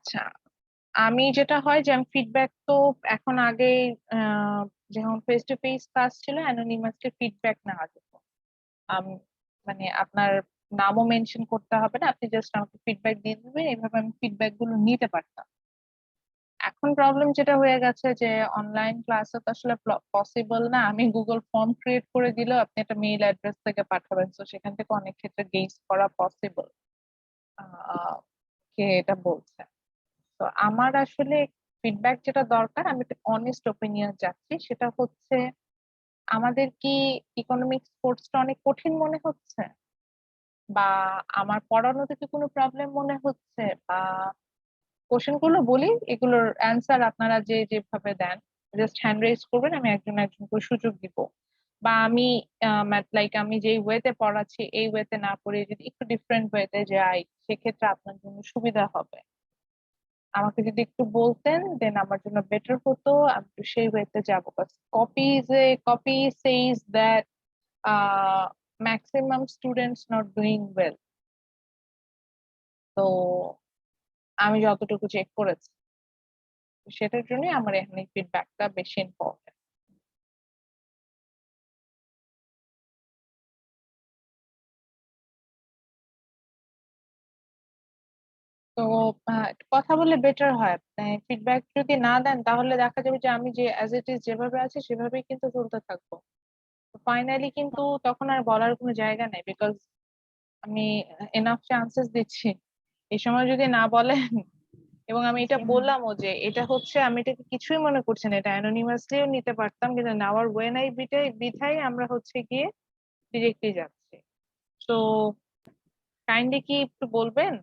আচ্ছা, আমি যেটা হয় যে আমি ফিডব্যাক তো এখন আগে আহ, যখন ফেস টু ফেস ক্লাস ছিল অ্যানোনিমাসলি ফিডব্যাক নেওয়া যেত। মানে আপনার নামও মেনশন করতে হবে না, আপনি জাস্ট আমাকে ফিডব্যাক দিয়ে দিবেন, এইভাবে আমি ফিডব্যাক গুলো নিতে পারতাম। এখন প্রবলেম যেটা হয়ে গেছে যে অনলাইন ক্লাসে তো আসলে পসিবল না, আমি গুগল ফর্ম ক্রিয়েট করে দিলেও আপনি একটা মেইল অ্যাড্রেস থেকে পাঠাবেন, তো সেখান থেকে অনেক ক্ষেত্রে গেস করা পসিবল কে এটা বলছে। তো আমার আসলে ফিডব্যাক যেটা দরকার, আমি একটা অনেস্ট ওপিনিয়ন চাচ্ছি, সেটা হচ্ছে আমাদের কি ইকোনমিক্স কোর্সটা অনেক কঠিন মনে হচ্ছে, বা আমার পড়ানোতে কি কোনো প্রবলেম মনে হচ্ছে, বা কোশ্চেন গুলো বলি এগুলোর অ্যান্সার আপনারা যে যেভাবে দেন জাস্ট হ্যান্ড রেজ করবেন, আমি একজন একজন করে সুযোগ দিব, বা আমি লাইক আমি যেই ওয়েতে পড়াচ্ছি এই ওয়েতে না পড়ে যদি একটু ডিফারেন্ট ওয়েতে যাই সেক্ষেত্রে আপনার জন্য সুবিধা হবে। আমাকে যদি একটু বলতেন দেন আমার জন্য বেটার হতো, আমি একটু সেই ওয়েতে যাবো। Copy says that maximum students not doing well. তো আমি যতটুকু চেক করেছি সেটার জন্য আমার এখানে ফিডব্যাকটা বেশি ইম্পর্টেন্ট। তো একটু কথা বললে বেটার হয়। ফিডব্যাক যদি না দেন তাহলে দেখা যাবে যে আমি যে অ্যাজ ইট ইজ যেভাবে আছে সেভাবেই কিন্তু চলতে থাকবো। ফাইনালি কিন্তু তখন আর বলার কোনো জায়গা নেই, বিকজ আমি এনাফ চান্সেস দিচ্ছি। এই সময় যদি না বলেন, এবং আমি এটা জি ম্যাম। বললামও যে এটা হচ্ছে আমি এটাকে কিছুই মনে করছি না, এটা অ্যানোনিমাসলিও নিতে পারতাম, কিন্তু নেওয়ার ওয়ে নাই বিধায় আমরা হচ্ছে গিয়ে ডিরেক্টলি যাচ্ছি। তো কাইন্ডলি কি একটু বলবেন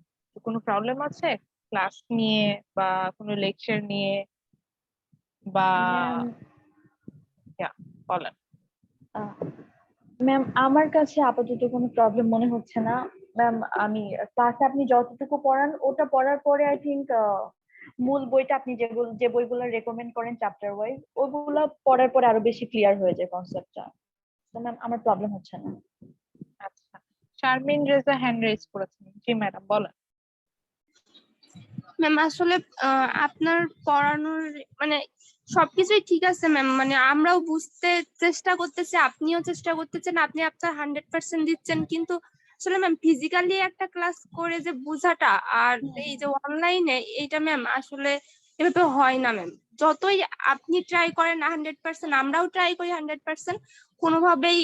কোনো প্রবলেম আছে ক্লাস নিয়ে বা কোনো লেকচার নিয়ে, বা ম্যাম বলেন। ম্যাম আমার কাছে আপাতত কোনো প্রবলেম মনে হচ্ছে না ম্যাম। আমি ক্লাসে আপনি যতটুকু পড়ান ওটা পড়ার পরে আই থিংক মূল বইটা আপনি যে বইগুলো রেকমেন্ড করেন চ্যাপ্টার ওয়াইজ ওগুলো পড়ার পরে আরো বেশি ক্লিয়ার হয়ে যায় কনসেপ্টটা। তো ম্যাম আমার প্রবলেম হচ্ছে না। আচ্ছা, শারমিন রেজা হ্যান্ড রেজ করেছেন, জি ম্যাডাম বলেন। ম্যাম আসলে আপনার পড়ানোর মানে সবকিছুই ঠিক আছে ম্যাম, মানে আমরাও বুঝতে চেষ্টা করতেছি, আপনিও চেষ্টা করতেছেন, আপনি আপনার 100% দিচ্ছেন, কিন্তু আসলে ম্যাম ফিজিক্যালি একটা ক্লাস করে যে বোঝাটা আর এই যে অনলাইনে এইটা ম্যাম আসলে এভাবে হয় না ম্যাম। যতই আপনি ট্রাই করেন 100%, আমরাও ট্রাই করি 100%, কোনোভাবেই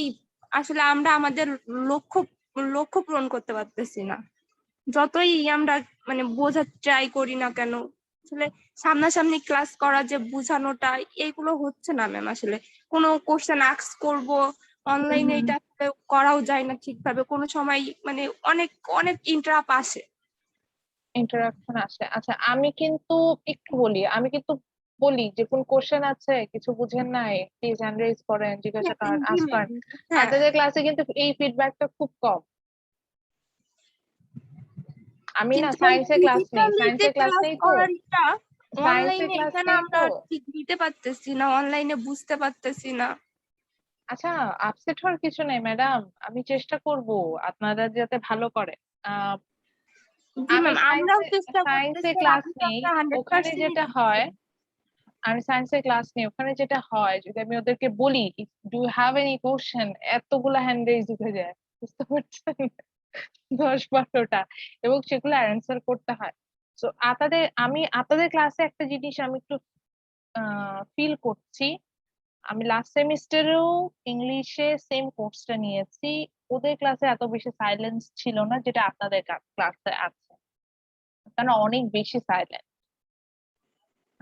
আসলে আমরা আমাদের লক্ষ্য লক্ষ্য পূরণ করতে পারতেছি না। যতই আমরা মানে বোঝার ট্রাই করি না কেন, আসলে সামনাসামনি ক্লাস করা যে বোঝানোটা এইগুলো হচ্ছে না ম্যাম। আসলে কোনো কোশ্চেন আস্ক করব অনলাইনে, এটা আসলে করাও যায় না ঠিকভাবে, কোনো সময় মানে অনেক অনেক ইন্টারাপ্ট আসে। ইন্টারাকশন আসে, আচ্ছা আমি কিন্তু একটু বলি, আমি কিন্তু বলি যে কোন কোশ্চেন আছে কিছু বুঝেন নাই প্লিজ হ্যান্ড রেজ করেন, জিজ্ঞাসা করেন, জি আস্ক ম্যাম। করেন। হ্যাঁ, আপনাদের ক্লাসে কিন্তু এই ফিডব্যাকটা খুব কম। আমি না কিন্তু সায়েন্সের ক্লাস নেই, ফিজিক্যালিতে সায়েন্সের ক্লাস ক্লাস নেই তো, করারটা সায়েন্সের অনলাইনে ক্লাস এখানে নেই আমরা তো। ঠিক দিতে পারতেছি না, অনলাইনে বুঝতে পারতেছি না। আচ্ছা, আপসেট হওয়ার কিছু নেই ম্যাডাম, আমি চেষ্টা করব আপনারা যাতে ভালো করে। আহ, জি আমি ম্যাম, আমরাও সায়েন্সে চেষ্টা সায়েন্সে করতেছি, ক্লাস আপনি তো নেই, আপনার ওখানে 100%ই যেটা হয়, দিচ্ছেন। আমি সায়েন্সের ক্লাস নেই, ওখানে যেটা হয় যদি আমি ওদেরকে বলি ডু হ্যাভ এনি কোশ্চেন, এতগুলা হ্যান্ড রেজ উঠে যায়, বুঝতে পারছেন? 10-12টা, এবং সেগুলো অ্যান্সার করতে হয়। তো আপনাদের ক্লাসে একটা জিনিস আমি একটু ফিল করছি, আমি লাস্ট সেমিস্টারেও ইংলিশে সেম কোর্সটা নিয়েছি, ওদের ক্লাসে এত বেশি সাইলেন্স ছিল না যেটা আপনাদের ক্লাসে আছে, কারণ অনেক বেশি সাইলেন্ট।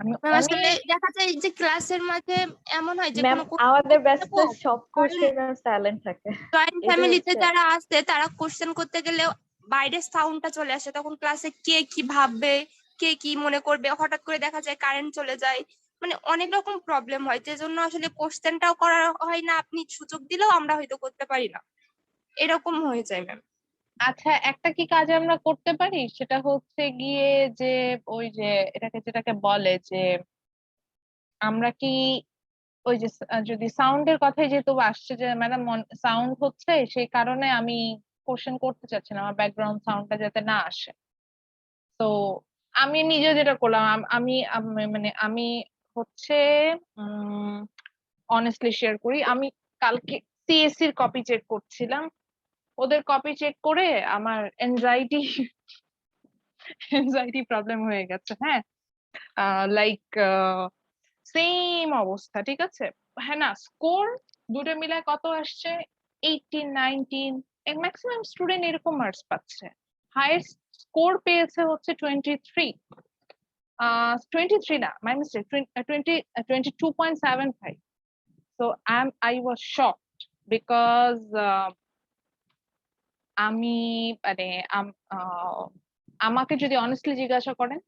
আমি ম্যাম আসলে অনেক দেখা যায় যে ক্লাসের মাঝে এমন হয় যে ম্যাম কোনো কোশ্চেন আমাদের করতে যাবো, ব্যাচটা সব কোর্সে ম্যাম সাইলেন্ট থাকে। জয়েন্ট এটাই ফ্যামিলিতে হচ্ছে যারা আছে তারা কোশ্চেন করতে গেলে বাইরের সাউন্ডটা চলে আসে, তখন ক্লাসে কে কি ভাববে, কে কি মনে করবে, হঠাৎ করে দেখা যায় কারেন্ট চলে যায়, মানে অনেক রকম প্রবলেম হয়, যে জন্য আসলে কোশ্চেনটাও করা হয় না, আপনি সুযোগ দিলেও আমরা হয়তো করতে পারি না, এরকম হয়ে যায় ম্যাম। আচ্ছা, একটা কি কাজ আমরা করতে পারি, সেটা হচ্ছে গিয়ে যে ওই যে যেটাকে বলে যে আমরা কি ওই যে যদি সাউন্ডের কথাই যেহেতু আসছে যে ম্যাডাম সাউন্ড হচ্ছে সেই কারণে আমি কোশ্চেন করতে চাচ্ছি না, আমার ব্যাকগ্রাউন্ড সাউন্ডটা যাতে না আসে। তো আমি নিজে যেটা করলাম মানে আমি হচ্ছে অনেস্টলি শেয়ার করি, আমি কালকে সিএসসি এর কপি চেক করছিলাম, ওদের কপি চেক করে আমার এনজাইটি প্রবলেম হয়ে গেছে। হ্যাঁ, লাইক সেম অবস্থা, ঠিক আছে। হ্যাঁ না, স্কোর দুটো মিলায় কত আসছে, 18, 19, ম্যাক্সিমাম স্টুডেন্ট এরকম মার্কস পাচ্ছে। হাইয়েস্ট স্কোর পেয়েছে হচ্ছে 23, 23 না, my mistake, 22.75. So I was shocked because আমি মানে আমাকে যদি অনেস্টলি জিজ্ঞাসা করেন,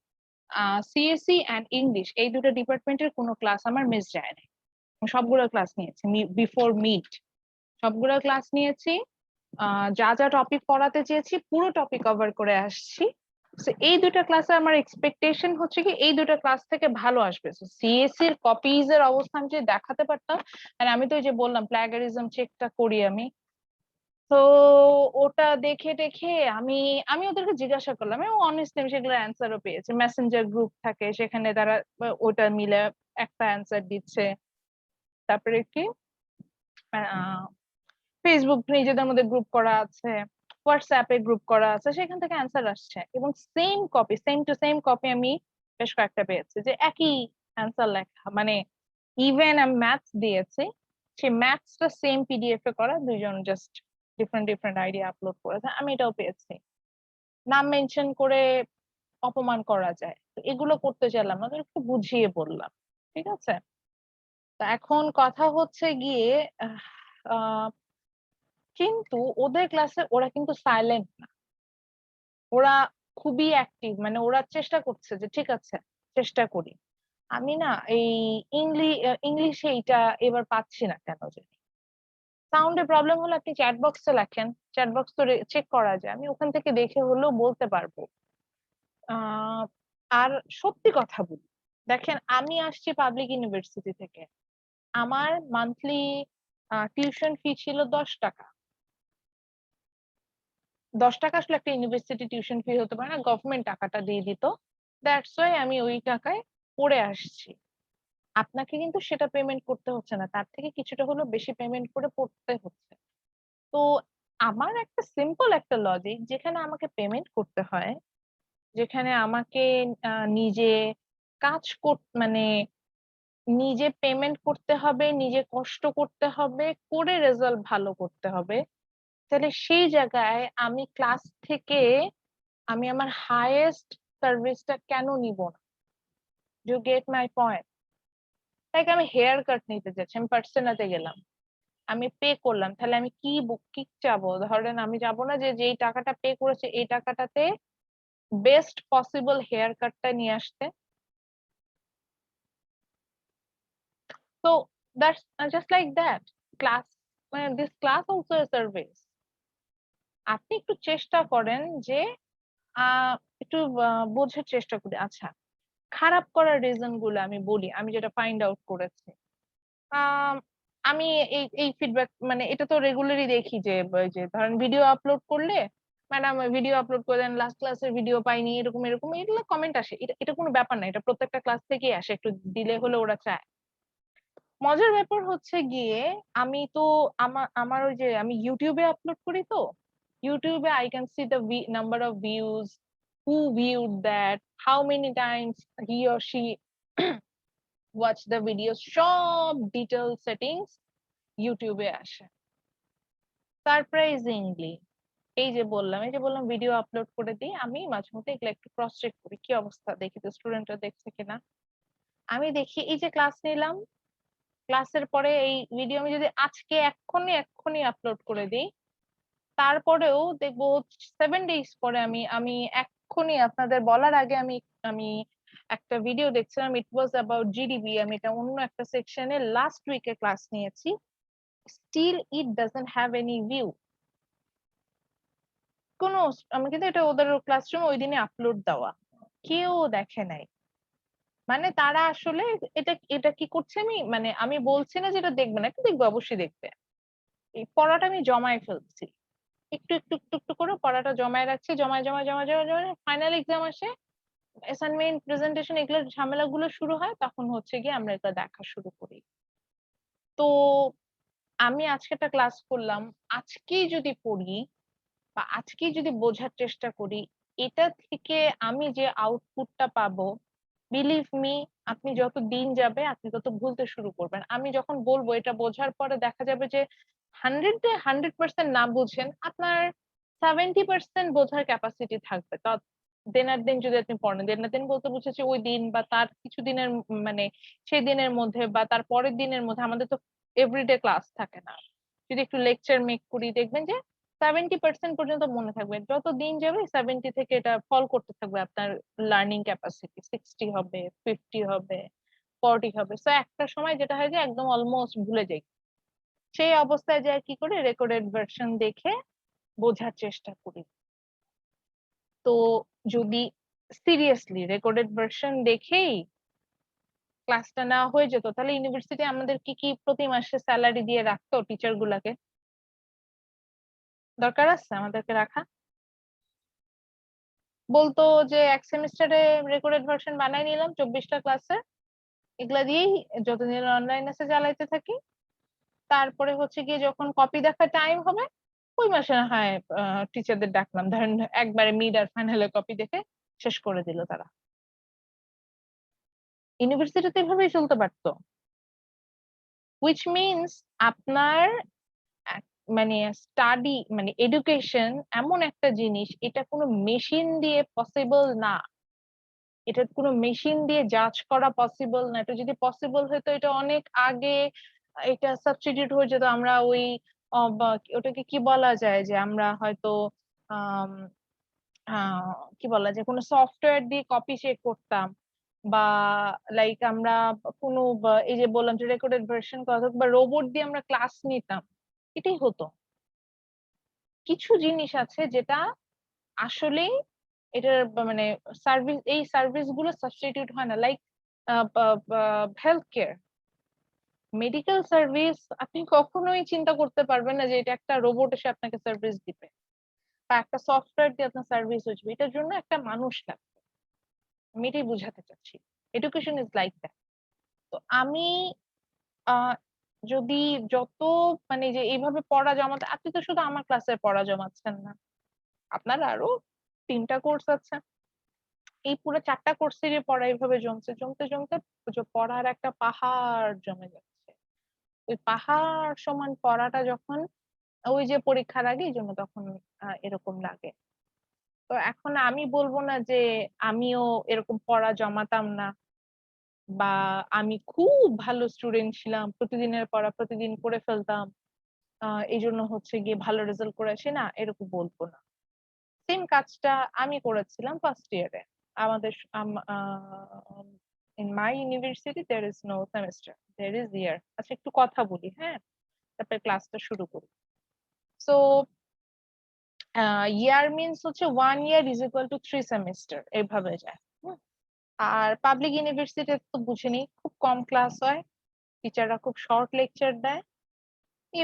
সিএসসি অ্যান্ড ইংলিশ এই দুটো ডিপার্টমেন্টের কোনো ক্লাস আমার মিস যায় না, সবগুলো ক্লাস নিয়েছি বিফোর মিড, সবগুলো ক্লাস নিয়েছি, যা যা টপিক পড়াতে চেয়েছি পুরো টপিক কভার করে আসছি। এই দুটো ক্লাসে আমার এক্সপেকটেশন হচ্ছে কি এই দুটো ক্লাস থেকে ভালো আসবে। সিএসসি এর কপিজ এর অবস্থা আমি যদি দেখাতে পারতাম, আর আমি তো ওই যে বললাম প্লাগারিজম চেকটা করি আমি, তো ওটা দেখে দেখে আমি আমি ওদেরকে জিজ্ঞাসা করলাম এবং অনেস্টলি আমি সেগুলো অ্যান্সারও পেয়েছি। মেসেঞ্জার গ্রুপ থাকে, সেখানে তারা ওটা মিলে একটা অ্যান্সার দিচ্ছে। তারপরে কি ফেসবুক নিজেদের মধ্যে গ্রুপ করা আছে, হোয়াটসঅ্যাপে গ্রুপ করা আছে, সেখান থেকে অ্যান্সার আসছে এবং same copy, same to same copy আমি বেশ কয়েকটা পেয়েছি, যে একই অ্যান্সার লেখা, মানে ইভেন আমি ম্যাথস দিয়েছি, সেই ম্যাথসটা সেম পিডিএফ এ করা, দুইজন just different different idea upload করেছে, আমি এটাও পেয়েছি। নাম মেনশন করে অপমান করা যায়, তো এগুলো করতে চাইলাম না, একটু বুঝিয়ে বললাম, ঠিক আছে। তো এখন কথা হচ্ছে গিয়ে কিন্তু ওদের ক্লাসে ওরা কিন্তু সাইলেন্ট না, ওরা খুবই অ্যাক্টিভ, মানে ওরা চেষ্টা করছে যে ঠিক আছে চেষ্টা করি। আমি না এই ইংলিশে এইটা এবার পাচ্ছি না কেন জানি, সাউন্ডে প্রবলেম হলে আপনি চ্যাট বক্সে লেখেন, চ্যাট বক্স তো চেক করা যায়, আমি ওখান থেকে দেখে হলেও বলতে পারবো। আর সত্যি কথা বলি, দেখেন আমি আসছি পাবলিক ইউনিভার্সিটি থেকে, আমার মান্থলি টিউশন ফি ছিল 10 টাকা। 10 টাকা আসলে একটা ইউনিভার্সিটি টিউশন ফি হতে পারে না, গভর্নমেন্ট টাকাটা দিয়ে দিত, দ্যাটস ওয়াই আমি ওই টাকায় পড়ে আসছি। আপনাকে কিন্তু সেটা পেমেন্ট করতে হচ্ছে না, তার থেকে কিছুটা হলেও বেশি পেমেন্ট করে পড়তে হচ্ছে। তো আমার একটা সিম্পল একটা লজিক, যেখানে আমাকে পেমেন্ট করতে হয়, যেখানে আমাকে নিজে কাজ মানে নিজে পেমেন্ট করতে হবে, নিজে কষ্ট করতে হবে, করে রেজাল্ট ভালো করতে হবে, তাহলে সেই জায়গায় আমি ক্লাস থেকে আমি আমার হাইয়েস্ট সার্ভিসটা কেন নিব না? You get my point? Like আমি হেয়ার কাট নিতে যাচ্ছি, আমি পার্সোনাতে গেলাম, আমি পে করলাম, তাহলে আমি কি চাবো? ধরেন আমি যাবো না যে যেই টাকাটা পে করেছে এই টাকাটাতে বেস্ট পসিবল হেয়ার কাটটা নিয়ে আসতে। তো that's just like that class, মানে this class also a service. আপনি একটু চেষ্টা করেন যে একটু বোঝার চেষ্টা করি। আচ্ছা, খারাপ করার রিজন গুলো আমি বলি, আমি যেটা ফাইন্ড আউট করেছি। আম, আমি এই ফিডব্যাক, মানে এটা তো রেগুলারই দেখি যে ওই যে ধরেন ভিডিও আপলোড করলে, ম্যাডাম ভিডিও আপলোড করে দেন, লাস্ট ক্লাসের ভিডিও পাইনি, এরকম এরকম এগুলো কমেন্ট আসে। এটা এটা কোনো ব্যাপার না, এটা প্রত্যেকটা ক্লাস থেকেই আসে, একটু দিলে হলে ওরা চায়। মজার ব্যাপার হচ্ছে গিয়ে আমি তো আমার আমার ওই যে আমি ইউটিউবে আপলোড করি, তো ইউটিউবে I can see the number of views, who viewed that, how many times he or she watch the videos, সব ডিটেল সেটিংস ইউটিউবে আসে। সারপ্রাইজিংলি এই যে বললাম ভিডিও আপলোড করে দিই, আমি মাঝে মধ্যে এগুলো একটু ক্রস চেক করি, কি অবস্থা দেখি তো স্টুডেন্টরা দেখছে কিনা। আমি দেখি এই যে ক্লাস নিলাম, ক্লাসের পরে এই ভিডিও আমি যদি আজকে এক্ষুনি আপলোড করে দিই, তারপরেও দেখবো 7 days পরে আমি আমি এক্ষুনি আপনাদের বলার আগে আমি আমি একটা ভিডিও দেখছিলাম, ইট ওয়াজ অ্যাবাউট জিডিপি, আমি এটা অন্য একটা সেকশনে লাস্ট উইকে ক্লাস নিয়েছি, still it doesn't have any view. কোনো আমি কিন্তু এটা ওদের ক্লাসরুমে ওই দিনে আপলোড দেওয়া, কেউ দেখে নাই। মানে তারা আসলে এটা এটা কি করছে, আমি মানে আমি বলছি না যেটা দেখবে না, একটু দেখবে, অবশ্যই দেখবে। এই পড়াটা আমি জমায় ফেলছি, একটু একটু একটু একটু করে পড়াটা জমায় রাখছি, জমায় জমায় জমায় জমায় জমায়, ফাইনাল এক্সাম আসে, অ্যাসাইনমেন্ট প্রেজেন্টেশন এগুলোর ঝামেলাগুলো শুরু হয়, তখন হচ্ছে গিয়ে আমরা এটা দেখা শুরু করি। তো আমি আজকে একটা ক্লাস করলাম, আজকেই যদি পড়ি বা আজকেই যদি বোঝার চেষ্টা করি, এটা থেকে আমি যে আউটপুটটা পাবো, বিলিভ মি, আপনি যত দিন যাবে আপনি তত ভুলতে শুরু করবেন। আমি যখন বলবো এটা বোঝার পরে দেখা যাবে যে 100% না বুঝেন, আপনার 70% বোঝার ক্যাপাসিটি থাকবে। তা দেনার দিন যদি আপনি পড়েন, দেনার দিন বলতে বুঝেছি ওই দিন বা তার কিছু দিনের মানে সেই দিনের মধ্যে বা তার পরের দিনের মধ্যে। আমাদের তো এভরিডে ক্লাস থাকে না, যদি একটু লেকচার মেক করি দেখবেন যে 70% পর্যন্ত মনে থাকবে। যত দিন যাবে 70 থেকে এটা ফল করতে থাকবে, আপনার লার্নিং ক্যাপাসিটি 60 হবে, 50 হবে, 40 হবে। সো একটা সময় যেটা হয় যে একদম অলমোস্ট ভুলে যাই। সেই অবস্থায় যায় কি করে, রেকর্ডেড ভার্সন দেখে বোঝার চেষ্টা করি। তো যদি সিরিয়াসলি রেকর্ডেড ভার্সন দেখেই ক্লাসটা নেওয়া হয়ে যেত, তাহলে ইউনিভার্সিটি আমাদের কি প্রতি মাসে স্যালারি দিয়ে রাখতো টিচার গুলাকে? দরকার আছে আমাদেরকে রাখা? বলতো যে এক সেমিস্টারে রেকর্ডেড ভার্সন বানাই নিলাম 24টা ক্লাসে, এগুলা দিয়েই যতদিন অনলাইন আছে চালাইতে থাকি, তারপরে হচ্ছে গিয়ে যখন কপি দেখার টাইম হবে ওই মাসে না হয় টিচারদের ডাকলাম, ধরেন একবারে মিড আর ফাইনালে কপি দেখে শেষ করে দিল তারা। ইউনিভার্সিটি তো এভাবেই চলতে পারতো। হুইচ মিনস আপনার মানে স্টাডি মানে এডুকেশন এমন একটা জিনিস, এটা কোনো মেশিন দিয়ে পসিবল না, এটা কোনো মেশিন দিয়ে জাজ করা পসিবল না। এটা যদি পসিবল হতো এটা অনেক আগে এটা সাবস্টিটিউট হয়ে যেত। আমরা ওই ওটাকে কি বলা যায়, যে আমরা হয়তো আহ কি বলা যায়, কোনো সফটওয়্যার দিয়ে কপি চেক করতাম, বা লাইক আমরা কোনো এই যে বললাম যে রেকর্ডেড ভার্সন করা হোক, বা রোবট দিয়ে আমরা ক্লাস নিতাম, এটাই হতো। কিছু জিনিস আছে যেটা আসলেই এটার মানে সার্ভিস, এই সার্ভিস গুলো সাবস্টিটিউট হয় না। Like health care, medical service, আপনি কখনোই চিন্তা করতে পারবেন না যে এটা একটা রোবট এসে আপনাকে সার্ভিস দিবে বা একটা সফটওয়্যার দিয়ে আপনার সার্ভিস হচ্ছে। এটার জন্য একটা মানুষ লাগবে। আমি এটাই বুঝাতে চাচ্ছি, এডুকেশন ইজ লাইক দ্যাট। তো আমি আহ যদি যত মানে যে এইভাবে পড়া জমাতে, আপনি তো শুধু আমার ক্লাসে পড়া জমাচ্ছেন না, আপনার আরো 3টা কোর্স আছে, এই পুরো 4টা কোর্সেরই পড়া এইভাবে জমছে, জমতে জমতে পড়ার একটা পাহাড় জমে যাচ্ছে। ওই পাহাড় সমান পড়াটা যখন ওই যে পরীক্ষার আগে, এই জন্য তখন এরকম লাগে। তো এখন আমি বলবো না যে আমিও এরকম পড়া জমাতাম না, বা আমি খুব ভালো স্টুডেন্ট ছিলাম, প্রতিদিনের পড়া প্রতিদিন করে ফেলতাম, এই জন্য হচ্ছে গিয়ে ভালো রেজাল্ট করে আসি, না এরকম বলবো না। সেম কাজটা আমি করেছিলাম ফার্স্ট ইয়ারে। আমাদের in my university there is no semester, there is year. আচ্ছা একটু কথা বলি, হ্যাঁ, তারপরে ক্লাসটা শুরু করি। সো ইয়ার মিনস হচ্ছে 1 year is equal to 3 semester, এইভাবে যায়। আর পাবলিক ইউনিভার্সিটি তো বুঝিনি, খুব কম ক্লাস হয়, টিচাররা খুব শর্ট লেকচার দেয়,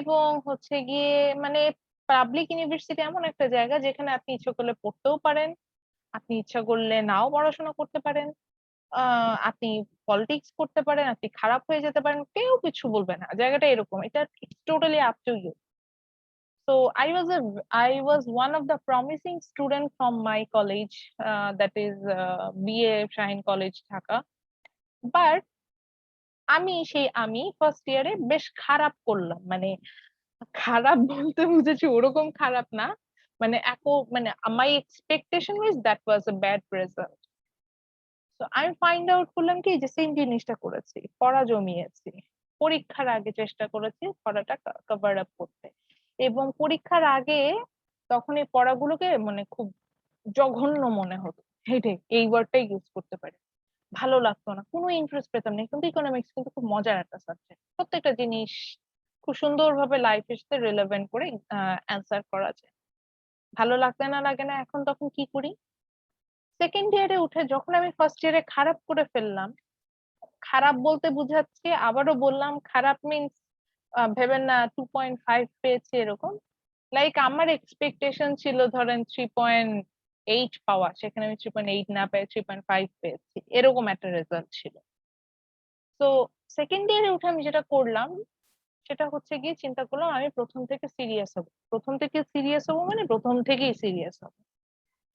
এবং হচ্ছে গিয়ে মানে পাবলিক ইউনিভার্সিটি এমন একটা জায়গা যেখানে আপনি ইচ্ছা করলে পড়তেও পারেন, আপনি ইচ্ছা করলে নাও পড়াশোনা করতে পারেন, আপনি পলিটিক্স করতে পারেন, আপনি খারাপ হয়ে যেতে পারেন, কেউ কিছু বলবে না। জায়গাটা এরকম, এটা totally up to you. So I was one of the promising student from my college, that is BA Shaheen College Dhaka. But আমি ফার্স্ট ইয়ারে বেশ খারাপ করলাম, মানে খারাপ বলতে বুঝেছি ওরকম খারাপ না, মানে মানে my expectation was that was a bad result. তো আমি ফাইন্ড আউট করলাম কি যে সেম জিনিসটা করেছি, পড়া জমিয়েছি, পরীক্ষার আগে চেষ্টা করেছি পড়াটা কভার আপ করতে, এবং পরীক্ষার আগে তখন এই পড়াগুলোকে মানে খুব জঘন্য মনে হতো, হেডেক এই ওয়ার্ডটাই ইউজ করতে পারি, ভালো লাগতো না, কোনো ইন্টারেস্ট পেতাম না। কিন্তু ইকোনমিক্স কিন্তু খুব মজার একটা সাবজেক্ট, প্রত্যেকটা জিনিস খুব সুন্দরভাবে লাইফের সাথে রিলেভেন্ট করে অ্যান্সার করা যায়। ভালো লাগতে না লাগে না, এখন তখন কি করি, সেকেন্ড ইয়ারে উঠে যখন আমি ফার্স্ট ইয়ারে খারাপ করে ফেললাম, খারাপ বলতে বুঝাচ্ছি, আবারও বললাম খারাপ মিনস ভেবেন না 2.5 পেয়েছি এরকম, লাইক আমার এক্সপেকটেশন ছিল ধরেন 3.5 3.8 পাওয়া, সেখানে আমি 3.8 না পেয়ে 3.5 পেয়েছি, এরকম একটা রেজাল্ট ছিল। তো সেকেন্ড ইয়ারে উঠে আমি যেটা করলাম সেটা হচ্ছে গিয়ে চিন্তা করলাম আমি প্রথম থেকে সিরিয়াস হব। প্রথম থেকে সিরিয়াস হবো মানে প্রথম থেকেই সিরিয়াস হব।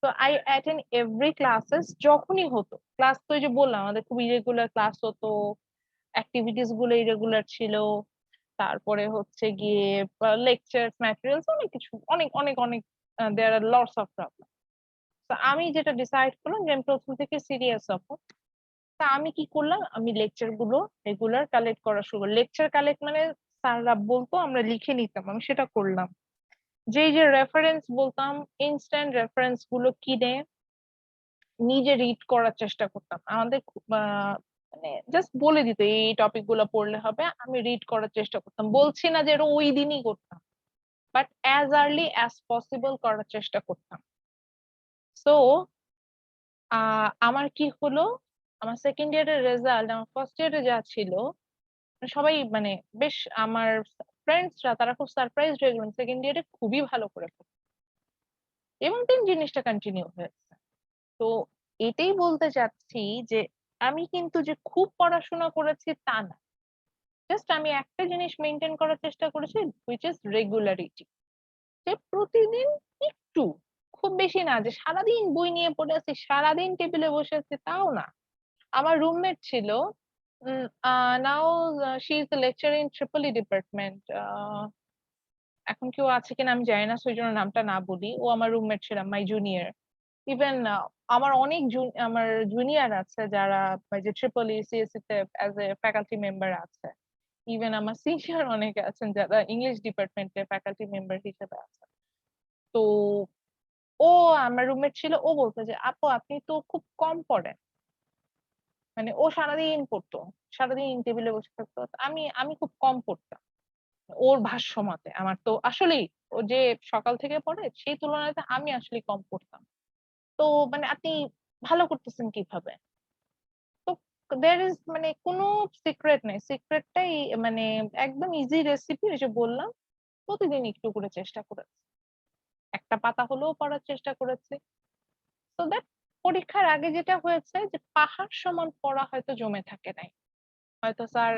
তো আই অ্যাটেন্ড এভরি ক্লাসেস, যখনই হতো ক্লাস, তো ওই যে বললাম আমাদের খুব ইরেগুলার ক্লাস হতো, অ্যাক্টিভিটিস গুলো ইরেগুলার ছিল, তারপরে হচ্ছে গিয়ে লেকচার ম্যাটেরিয়ালস অনেক কিছু, অনেক অনেক অনেক দেয়ার আর লটস অফ প্রবলেম। তো আমি যেটা ডিসাইড করলাম যে আমি প্রথম থেকে সিরিয়াস হব। তা আমি কি করলাম, আমি লেকচার গুলো রেগুলার কালেক্ট করা শুরু করলাম। লেকচার কালেক্ট মানে স্যাররা বলতো আমরা লিখে নিতাম, আমি সেটা করলাম। যে রেফারেন্স বলতাম, ইনস্ট্যান্ট রেফারেন্স গুলো কিনে নিজে রিড করার চেষ্টা করতাম। আমাদের মানে জাস্ট বলে দিত এই টপিক গুলো পড়লে হবে, আমি রিড করার চেষ্টা করতাম। বলছি না যে এটা ওই দিনই করতাম, but as early as possible করার চেষ্টা করতাম। সো আমার কি হলো, আমার সেকেন্ড ইয়ারের রেজাল্ট আমার ফার্স্ট ইয়ারে যা ছিল, সবাই মানে বেশ আমার ফ্রেন্ডসরা তারা খুব সারপ্রাইজ হয়ে গেলেন, সেকেন্ড ইয়ারে খুবই ভালো করে পড়ে। এবং তিন জিনিসটা কন্টিনিউ হয়েছে। তো এটাই বলতে চাচ্ছি যে আমি কিন্তু যে খুব পড়াশোনা করেছি তা না, জাস্ট আমি একটা জিনিস মেনটেন করার চেষ্টা করেছি, হুইচ ইজ রেগুলারিটি। যে প্রতিদিন একটু, খুব বেশি না যে সারাদিন বই নিয়ে পড়ে আছি, সারাদিন টেবিলে বসে আছি, তাও না। আমার রুমমেট ছিল, now she is the lecture in triple E department, এখন কেউ আছে কিনা আমি জানি না, সেই জন্য নামটা না বলি। ও আমার রুমমেট ছিল, মাই জুনিয়র। ইভেন আমার অনেক আমার জুনিয়র আছে যারা যে ট্রিপল ই সিএসসি তে অ্যাজ এ ফ্যাকাল্টি মেম্বার আছে। ইভেন আমার সিনিয়র অনেকে আছেন যারা ইংলিশ ডিপার্টমেন্টে ফ্যাকাল্টি মেম্বার হিসেবে আছে। তো ও আমার রুমমেট ছিল, ও বলতো যে আপু আপনি তো খুব কম পড়েন। মানে ও সারাদিন পড়তো, সারাদিন টেবিলে বসে থাকতো, আমি আমি খুব কম পড়তাম ওর ভাষ্য মতে। আমার তো আসলেই ও যে সকাল থেকে পড়ে সেই তুলনায় আমি আসলে কম পড়তাম। তো মানে আপনি ভালো করতেছেন কিভাবে? তো দেয়ার ইজ মানে কোনো সিক্রেট নেই, সিক্রেটটাই মানে একদম ইজি রেসিপি, যে বললাম প্রতিদিন একটু করে চেষ্টা করেছি, একটা পাতা হলেও পড়ার চেষ্টা করেছি। তো দ্যাট পরীক্ষার আগে যেটা হয়েছে যে পাহাড় সমান পড়া হয়তো জমে থাকে নাই। হয়তো স্যার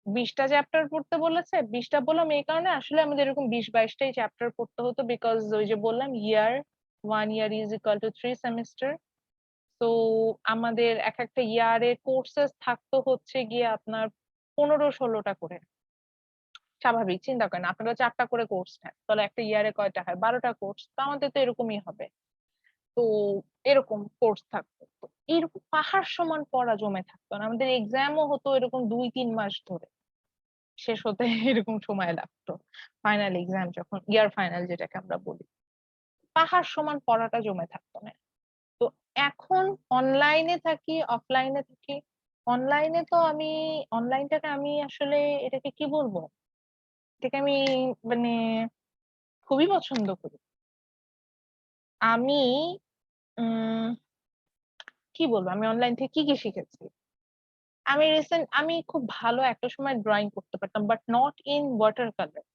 20টা চ্যাপ্টার পড়তে বলেছে, 20টা বললাম এই কারণে আসলে আমাদের এরকম 20-22টাই চ্যাপ্টার পড়তে হতো, বিকজ ওই যে বললাম ইয়ার 1 year is equal to 3 semester. তো আমাদের এক একটা ইয়ারে কোর্সেস থাকতো হচ্ছে গিয়ে আপনার 15-16টা করে। স্বাভাবিক, চিন্তা করেন আপনারা 4টা করে কোর্স নেন, তাহলে একটা ইয়ারে কয়টা হয়, 12টা কোর্স। তো আমাদের তো এরকমই হবে। তো এরকম কোর্স থাকতো, তো এরকম পাহাড় সমান পড়া জমে থাকতো না। আমাদের এক্সামও হতো এরকম 2-3 মাস ধরে, শেষ হতে এরকম সময় লাগতো। ফাইনাল এক্সাম যখন, ইয়ার ফাইনাল যেটাকে আমরা বলি, পাহাড় সমান পড়াটা জমে থাকতো না। তো এখন অনলাইনে থাকি অফলাইনে থাকি, অনলাইনে তো আমি, অনলাইনটাকে আমি আসলে এটাকে কি বলবো, এটাকে আমি মানে খুবই পছন্দ করি। আমি উম কি বলবো, আমি অনলাইন থেকে কি কি শিখেছি। আমি খুব ভালো একটা সময় ড্রয়িং করতে পারতাম, but not in water colour.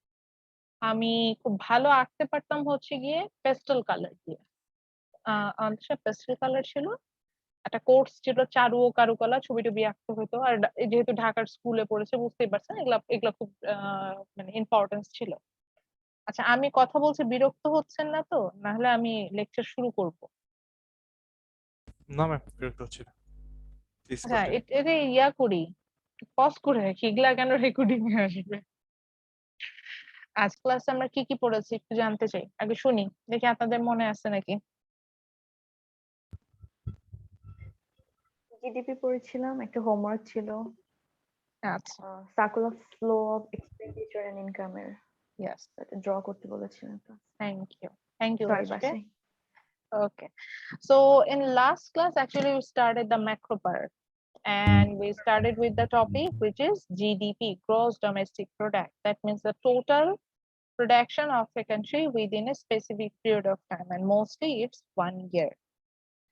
আমি খুব ভালো আঁকতে পারতাম হচ্ছে গিয়ে পেস্টেল কালার দিয়ে। আমাদের পেস্টেল কালার ছিল, একটা কোর্স ছিল চারু ও কারুকলা, ছবি টবি আঁকতে হতো। আর যেহেতু ঢাকার স্কুলে পড়েছে বুঝতেই পারছেন, এগুলা এগুলা খুব মানে ইম্পর্টেন্স ছিল। আচ্ছা আমি কথা বলছি, বিরক্ত হচ্ছেন না তো? না হলে আমি লেকচার শুরু করব। না ম্যাম, বিরক্ত হচ্ছি না, প্লিজ আচ্ছা কন্টিনিউ। এটা ইয়া করি, পজ করে রাখি, এগুলা কেন রেকর্ডিং এ আসবে। আজ ক্লাসে আমরা কি কি পড়েছি একটু জানতে চাই, আগে শুনি, দেখি আপনাদের মনে আছে নাকি। জিডিপি পড়েছিলাম, একটা হোমওয়ার্ক ছিল, আচ্ছা, circular flow of expenditure and ইনকামের ইয়েস, ড্র করতে বলেছিলেন তো। থ্যাংক ইউ সরি আজকে। বাসায়। Okay. So in last class, actually, we started the macro part, and we started with the topic which is GDP, gross domestic product. That means the total production of a country within a specific period of time, and mostly it's 1 year.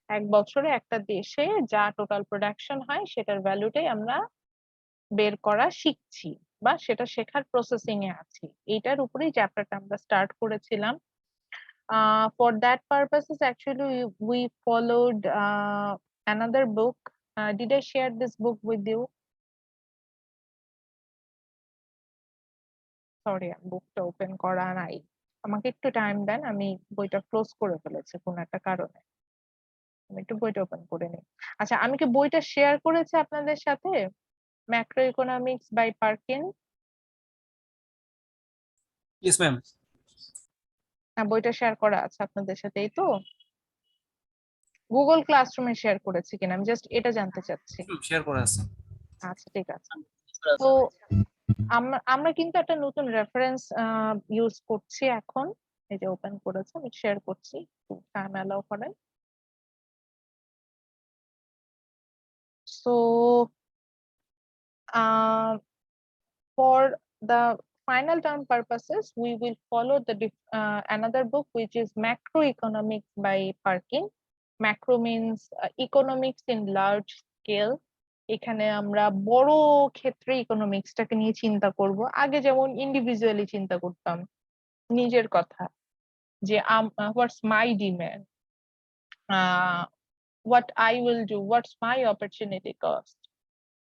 এক বছরে একটা দেশে যা total production হয় সেটার ভ্যালুটাই আমরা বের করা শিখছি, বা সেটা শেখার প্রসেসিং এ আছি। এইটার উপরেই চ্যাপ্টারটা আমরা স্টার্ট করেছিলাম। For that purposes, actually, we followed another book. Did I share this book with you? Sorry, বুকটা ওপেন করা নাই। আমাকে একটু টাইম দেন, আমি বইটা ক্লোজ করে ফেলেছি কোনো একটা কারণে। আমি একটু বইটা ওপেন করে নিই। আচ্ছা, আমি কি বইটা শেয়ার করেছি আপনাদের সাথে? Macro economics by Parkin. Yes ma'am. হ্যাঁ, বইটা শেয়ার করা আছে আপনাদের সাথে, এই তো? গুগল ক্লাসরুমে শেয়ার করেছি কিনা আমি জাস্ট এটা জানতে চাচ্ছি। শেয়ার করা আছে। আচ্ছা, ঠিক আছে। তো আমরা কিন্তু একটা নতুন রেফারেন্স ইউজ করছি এখন। এই যে ওপেন করেছে, আমি শেয়ার করছি, টাইম অ্যালাউ করেন। So for the final term purposes, we will follow the another book which is Macroeconomics by Parkin. Macro means economics in large scale. এখানে আমরা বড় ক্ষেত্রে ইকোনমিক্সটাকে নিয়ে চিন্তা করব। আগে যেমন ইন্ডিভিজুয়ালি চিন্তা করতাম নিজের কথা, যে হোয়াটস মাই demand, what I will do, what's my opportunity cost,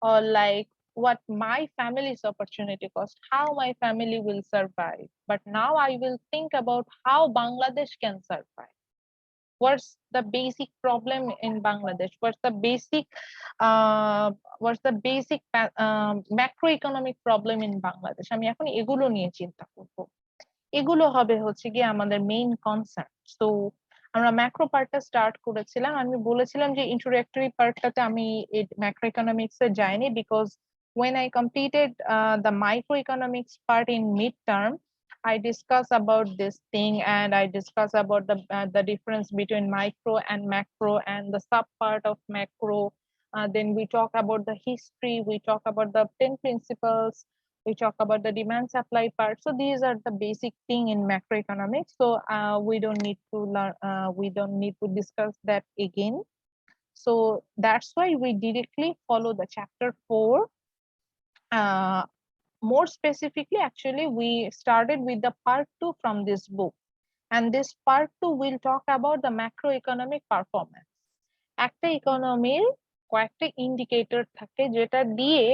or like what my family's opportunity cost, how my family will survive. But now I will think about how Bangladesh can survive. What's the basic problem in Bangladesh? What's the basic macroeconomic problem in Bangladesh? আমি এখন এগুলো নিয়ে চিন্তা করব। এগুলো হবে হচ্ছে গিয়ে আমাদের মেইন কনসার্ন। সো আমরা ম্যাক্রো পার্টটা স্টার্ট করেছিলাম। আমি বলেছিলাম যে ইন্ট্রোডাক্টরি পার্টটাতে আমি ম্যাক্রো ইকোনমিক্স এ যাইনি, because when I completed the microeconomics part in midterm, I discuss about this thing, and I discuss about the difference between micro and macro and the sub part of macro. Then we talk about the history, we talk about the 10 principles, we talk about the demand supply part. So these are the basic thing in macroeconomics. So we don't need to learn, we don't need to discuss that again. So that's why we directly follow the chapter 4. More specifically, actually, we started with the part 2 from this book, and this part 2 will talk about the macroeconomic performance. একটা ইকোনমির কয়েকটা indicator থাকে যেটা দিয়ে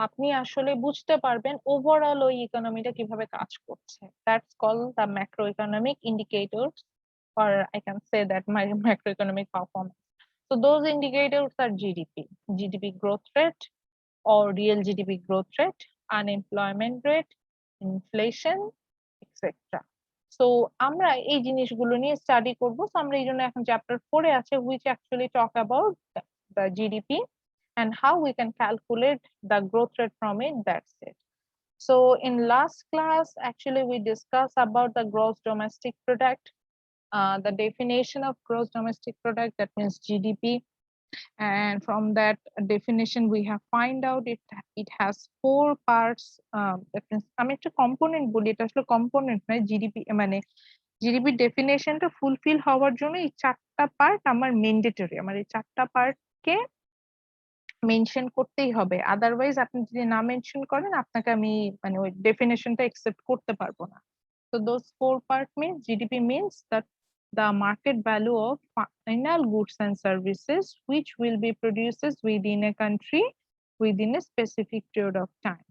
আপনি আসলে বুঝতে পারবেন overall ওই ইকোনমিটা কিভাবে কাজ করছে। That's call the macroeconomic indicators, or I can say that my macroeconomic performance. So those indicators are GDP growth rate or real GDP growth rate, unemployment rate, inflation, etc. So আমরা এই জিনিসগুলো নিয়ে study করব। So আমরা এই জন্য এখন chapter 4 এ আছে, which actually talk about the GDP and how we can calculate the growth rate from it. That's it. So in last class, actually we discussed about the gross domestic product, the definition of gross domestic product, that means GDP. And from that definition, we have find out it has 4 parts. That means আমি একটা component বলি, এটা আসলে component নয়। GDP মানে GDP ডেফিনেশনটা fulfil হওয়ার জন্য এই 4টা পার্ট আমার ম্যান্ডেটরি। আমার এই 4টা পার্টকে মেনশন করতেই হবে, আদারওয়াইজ আপনি যদি না মেনশন করেন আপনাকে আমি মানে ওই ডেফিনেশনটা অ্যাকসেপ্ট করতে পারবো না। So those 4 part means GDP means that the market value of final goods and services which will be produced within a country within a specific period of time.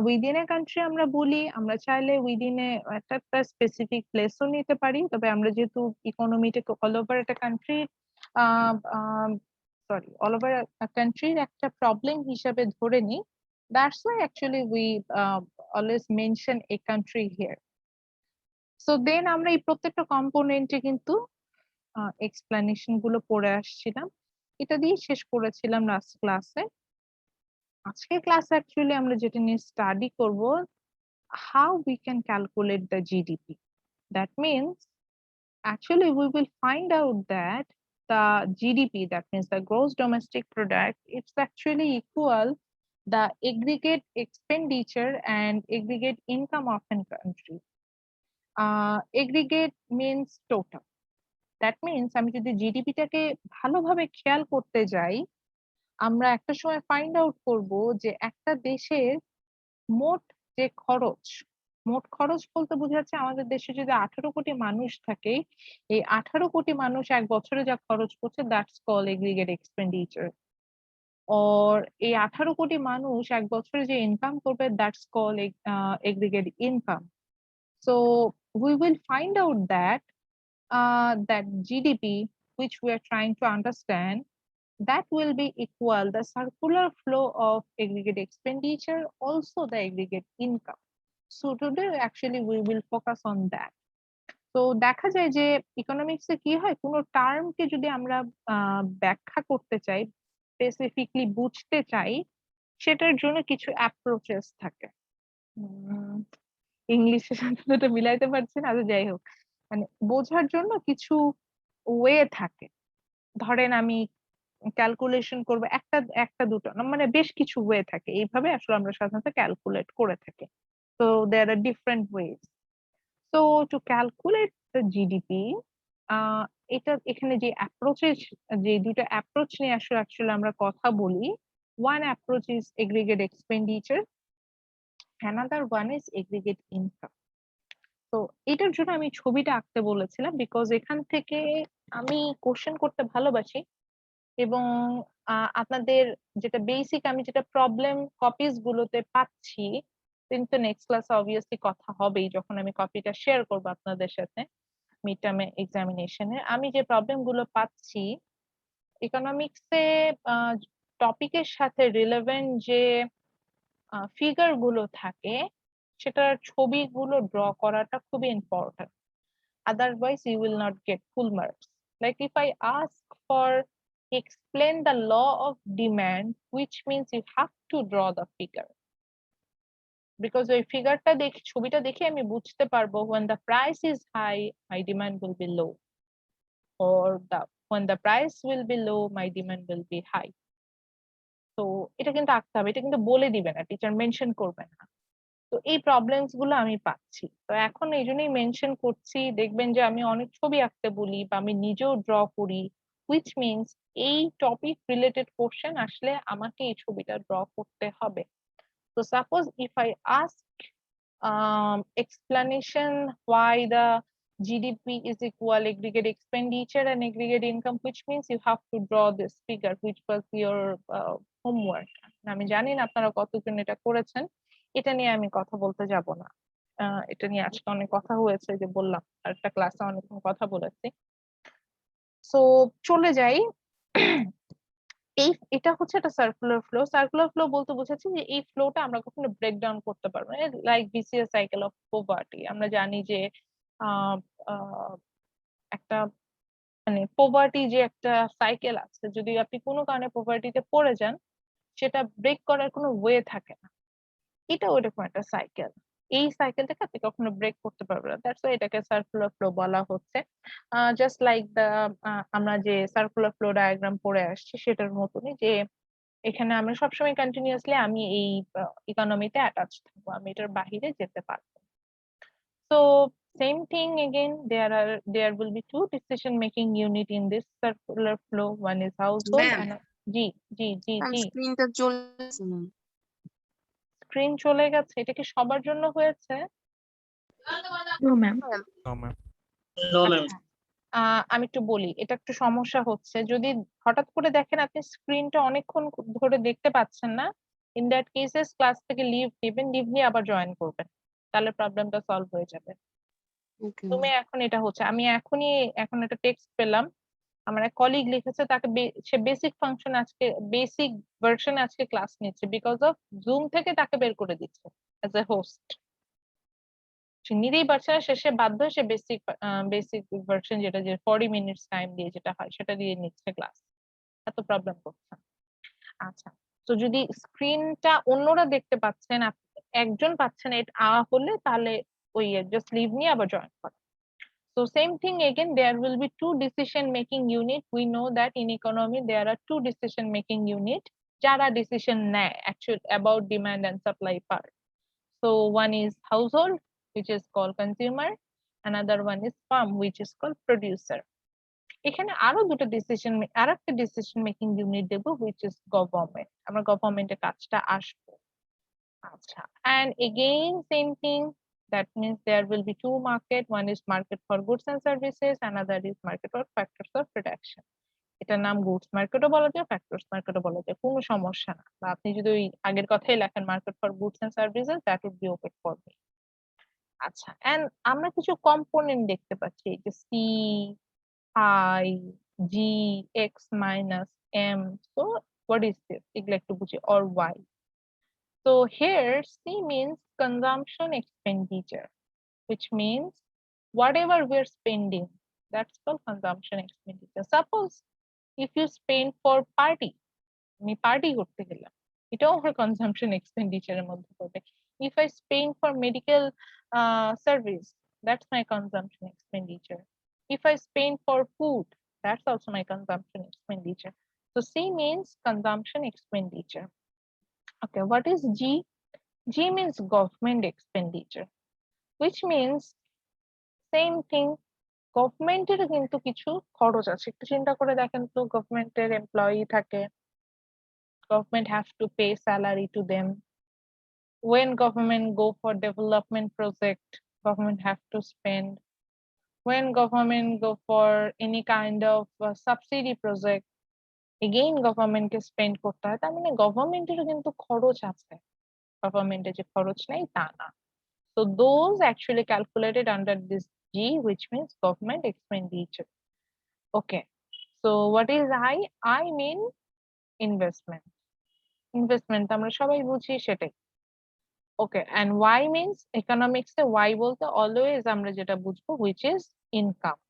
Within a country আমরা বলি, আমরা চাইলে within a একটা specific প্লেসও নিতে পারি, তবে আমরা যেহেতু ইকোনমিটাকে অল ওভার একটা country all over a country একটা প্রবলেম হিসাবে ধরে নিই, that's why actually we always mention a country here. So then আমরা এই প্রত্যেকটা কম্পোনেন্টে কিন্তু এক্সপ্লেনেশন গুলো পড়ে আসছিলাম, এটা দিয়ে শেষ করেছিলাম লাস্ট ক্লাসে। আজকের ক্লাস অ্যাকচুয়ালি আমরা যেটা নিয়ে স্টাডি করব, how we can calculate the GDP. That means actually we will find out that the GDP, that means the gross domestic product, it's actually equal the aggregate expenditure and aggregate income of a country. Aggregate means total. That means আমি যদি জিডিপিটাকে ভালোভাবে খেয়াল করতে যাই, আমরা একটা সময় find out করব যে একটা দেশের মোট যে খরচ, মোট খরচ বলতে বোঝাচ্ছে আমাদের দেশে যদি 18 কোটি মানুষ থাকে, এই 18 কোটি মানুষ এক বছরে যা খরচ করছে দ্যাটস কল এগ্রিগেট এক্সপেন্ডিচার। আর এই 18 কোটি মানুষ এক বছরে যে ইনকাম করবে that's call aggregate income. So we will find out that that GDP, which we are trying to understand, that will be equal the circular flow of aggregate expenditure, also the aggregate income. So today actually we will focus on that. তো দেখা যায় যে ইকোনমিক্সে কি হয়, কোনো টার্মকে যদি আমরা ব্যাখ্যা করতে চাই, স্পেসিফিকলি বুঝতে চাই, সেটার জন্য কিছু অ্যাপ্রোচেস থাকে। ইংলিশের সাথে তো মিলাইতে পারছি না, যাই হোক, মানে বোঝার জন্য কিছু ওয়ে থাকে। ধরেন আমি ক্যালকুলেশন করবো, একটা একটা দুটো না, মানে বেশ কিছু ওয়ে থাকে, এইভাবে আসলে আমরা সাধারণত ক্যালকুলেট করে থাকি। তো দেয়ার আর ডিফারেন্ট ওয়েজ। তো টু ক্যালকুলেট দ্য জিডিপি, এটা এখানে যে অ্যাপ্রোচেস, যে দুটো অ্যাপ্রোচ নিয়ে আসলে আমরা কথা বলি, one approach is aggregate expenditure, another one is aggregate income. তো এটার জন্য আমি ছবিটা আঁকতে বলেছিলাম, বিকজ এখান থেকে আমি কোশ্চেন করতে ভালোবাসি, এবং আপনাদের যেটা বেসিক, আমি যেটা প্রবলেম কপিজ গুলোতে পাচ্ছি, কিন্তু নেক্সট ক্লাসে অবভিয়াসলি কথা হবেই যখন আমি কপিটা শেয়ার করবো আপনাদের সাথে মিড টার্মে এক্সামিনেশনে। আমি যে প্রবলেম গুলো পাচ্ছি ইকোনমিক্সে টপিকের সাথে রিলেভেন্ট যে ফিগার গুলো থাকে, সেটার ছবিগুলো ড্র করাটা খুবই important, otherwise you will not get full marks. Like if I ask for explain the law of demand, which means you have to draw the figure, because ওই ফিগারটা দেখে, ছবিটা দেখে আমি বুঝতে পারবো when the price is high my demand will be low, or when the price will be low my demand will be high. তো এটা কিন্তু আঁকতে হবে, এটা কিন্তু বলে দিবে না, টিচার মেনশন করবে না। তো এই প্রবলেমস গুলো আমি পাচ্ছি, তো এখন এই জন্যই মেনশন করছি। দেখবেন যে আমি অনেক ছবি আঁকতে বলি বা আমি নিজেও ড্র করি, হুইচ মিনস এই টপিক রিলেটেড কোশ্চেন আসলে আমাকে এই ছবিটা ড্র করতে হবে। তো suppose if I ask explanation why the GDP is equal aggregate expenditure and aggregate income, which means you have to draw this figure, which was your homework. আমি জানি না আপনারা কতজন এটা করেছেন, এটা নিয়ে আমি কথা বলতে যাব না। এটা নিয়ে আজকে অনেক কথা হয়েছে, যে বললাম আরেকটা ক্লাসে অনেকক্ষণ কথা বলেছি। সো চলে যাই। এটা হচ্ছে একটা সার্কুলার ফ্লো। সার্কুলার ফ্লো বলতে বোঝাচ্ছি যে এই ফ্লোটা আমরা কখনো ব্রেক ডাউন করতে পারবো না, like BCS cycle of poverty. আমরা জানি যে একটা মানে পভার্টি যে একটা সাইকেল আছে, যদি আপনি কোনো কারণে পভার্টিতে পড়ে যান, সেটা ব্রেক করার কোনো ওয়ে থাকে না। এটা ওইরকম একটা সাইকেল, এই সাইকেলটাকে আপনি কখনো ব্রেক করতে পারবেন না, দ্যাটস ওয়াই এটাকে সার্কুলার ফ্লো বলা হচ্ছে। জাস্ট লাইক দা আমরা যে সার্কুলার ফ্লো ডায়াগ্রাম পড়ে আসছি সেটার মতনই, যে এখানে আমরা সবসময় কন্টিনিউয়াসলি আমি এই ইকোনমিতে অ্যাটাচ থাকবো, আমি এটার বাহিরে যেতে পারবো। So same thing again, there will be two decision making unit in this circular flow. One is household Ma'am. and জি জি জি জি স্ক্রিনটা চলছে না। স্ক্রিন চলে গেছে, এটা কি সবার জন্য হয়েছে? No ma'am. No, ma'am. আচ্ছা, আমি একটু বলি, এটা একটু সমস্যা হচ্ছে। যদি হঠাৎ করে দেখেন আপনি স্ক্রিনটা অনেকক্ষণ ধরে দেখতে পাচ্ছেন না, ইন দ্যাট কেসেস ক্লাস থেকে লিভ দিবেন, লিভ নিয়ে আবার জয়েন করবেন, তাহলে প্রবলেমটা সলভ হয়ে যাবে। ওকে তুমি এখন এটা হচ্ছে, আমি এখন একটা টেক্সট পেলাম, আমার এক কলিগ লিখেছে, তাকে সে বেসিক ফাংশন আজকে, বেসিক ভার্সন আজকে ক্লাস নিচ্ছে, বিকজ অফ জুম থেকে তাকে বের করে দিচ্ছে অ্যাজ এ হোস্ট। সে নিতেই পারছে না, শেষে বাধ্য হয়ে সে বেসিক ভার্সন, যেটা যে 40 মিনিটস টাইম দিয়ে যেটা হয়, সেটা দিয়ে নিচ্ছে ক্লাস। এত প্রবলেম করছে। আচ্ছা, তো যদি স্ক্রিনটা অন্যরা দেখতে পাচ্ছেন, একজন পাচ্ছেন, এটা হলে তাহলে ওই জাস্ট লিভ নিয়ে আবার জয়েন করা। So same thing again, there will be two decision making unit. We know that in economy there are two decision making unit jara decision নেয় actually about demand and supply part. So one is household, which is called consumer, another one is farm, which is called producer. এখানে আরো দুটো decision, আর একটা decision making unit দেবো, which is government. আমরা গভর্নমেন্টের কাজটা আসবো। আচ্ছা, and again same thing, That means there will be two market. One is market for goods and services, another is market for factors of production. এটার নাম goods মার্কেটও বলা যায়, ফ্যাক্টরস মার্কেটও বলা যায়, কোনো সমস্যা না। বা আপনি যদি ওই আগের কথাই লেখেন market for goods and services, that would be okay for me. আচ্ছা, এন্ড আমরা কিছু কম্পোনেন্ট দেখতে পাচ্ছি, এই যে C, I, G, X minus M. So what is this? এগুলো একটু বুঝি, or Y. So here C means consumption expenditure, which means whatever we're spending, that's called consumption expenditure. Suppose if you spend for party, আমি party করতে গেলাম, এটাও আমার consumption expenditure এর মধ্যে পড়বে। If I spend for medical service, that's my consumption expenditure. If I spend for food, that's also my consumption expenditure. So C means consumption expenditure. Okay, what is G? G means government expenditure, which means same thing. গভর্নমেন্টের কিন্তু কিছু খরচ আছে, একটু চিন্তা করে দেখেন তো, গভর্নমেন্টের এমপ্লয়ি থাকে, government have to pay salary to them. When government go for development project, government have to spend. When government go for any kind of subsidy project, again government K spend করতে হয়। তার মানে গভর্নমেন্টেরও কিন্তু খরচ আছে, গভর্নমেন্টের যে খরচ নেই তা না। So those actually calculated under this G, which means government expenditure. Okay, so what is I? I mean investment. Investment আমরা সবাই বুঝি সেটাই। Okay, and Y means economics A Y বলতে always আমরা যেটা বুঝবো which is income.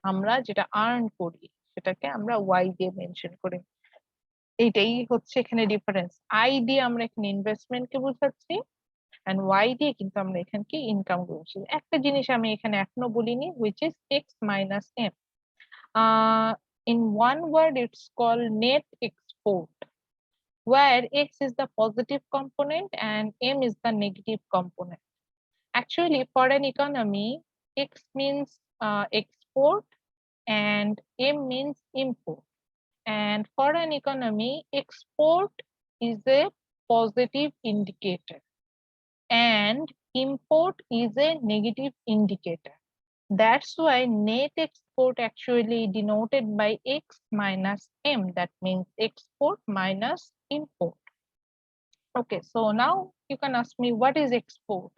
আমরা যেটা earn করি সেটাকে আমরা Y দিয়ে মেনশন করি। এইটাই হচ্ছে এখানে ডিফারেন্স। I দিয়ে আমরা এখানে ইনভেস্টমেন্ট কে বোঝাচ্ছি, and Y দিয়ে কিন্তু আমরা এখানে ইনকাম বলছি। একটা জিনিস আমি এখানে এখনো বলিনি, which is X minus M. In one word it's called net export, where X is the positive component and M is the negative component. Actually, for an economy, X means export and M means import. And for an economy, export is a positive indicator and import is a negative indicator. That's why net export actually denoted by X minus M. That means export minus import. Okay, so now you can ask me, what is export?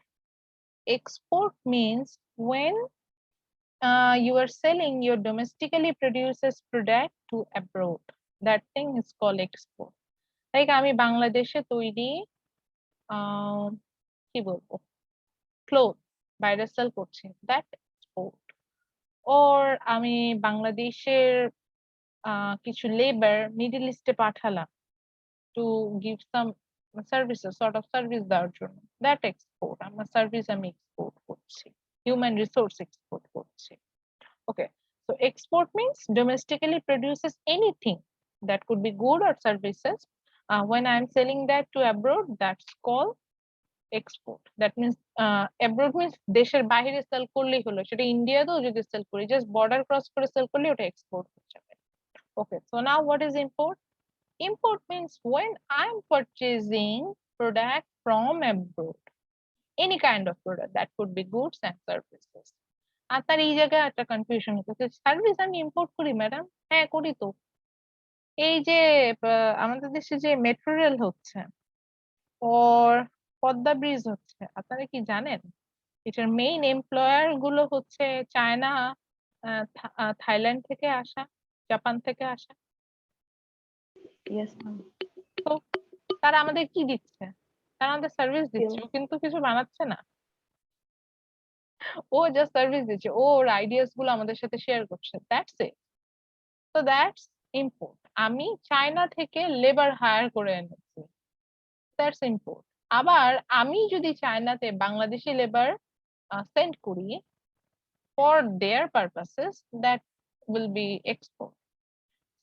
Export means when you are selling your domestically produced product to abroad. That thing is called export. Like আমি বাংলাদেশে তৈরি কি বলবো cloth বাইরে sell করছি, that export. ওর আমি বাংলাদেশের কিছু লেবার মিডল ইস্টে পাঠালাম to give some services, sort of service দেওয়ার জন্য, দ্যাট এক্সপোর্ট। আমার সার্ভিস আমি এক্সপোর্ট করছি, হিউম্যান রিসোর্স এক্সপোর্ট করছি। Okay, so export means domestically produces anything that could be good or services. When I'm selling that to abroad, that's called export. That means abroad means দেশের বাইরে sell করলেই হলো, সেটা ইন্ডিয়াতেও যদি sell করি, just border cross করে sell করলে ওটা এক্সপোর্ট হয়ে যাবে। Okay, so now what is import? Import means when I'm purchasing product from abroad, any kind of product, that could be goods and services. আর তার এই জায়গায় একটা কনফিউশন হচ্ছে, সার্ভিস আমি ইম্পোর্ট করি ম্যাডাম? হ্যাঁ করি তো। এই যে আমাদের দেশে যে মেট্রো রেল হচ্ছে ওর পদ্মা ব্রিজ হচ্ছে, আপনারা কি জানেন এটার মেইন এমপ্লয়ার গুলো হচ্ছে চায়না, থাইল্যান্ড থেকে আসা, জাপান থেকে আসা। Yes, ma'am. তো তারা আমাদের কি দিচ্ছে? তারা আমাদের সার্ভিস দিচ্ছে, ও কিন্তু কিছু বানাচ্ছে না, ও জাস্ট সার্ভিস দিচ্ছে, ও ওর আইডিয়াস গুলো আমাদের সাথে শেয়ার করছে, দ্যাটস ইট। তো দ্যাটস ইম্পোর্ট। আমি চায়না থেকে লেবার হায়ার করে এনেছি, দ্যাটস ইম্পোর্ট। আবার আমি যদি চায়নাতে বাংলাদেশি লেবার সেন্ড করি for their purposes, that will be export.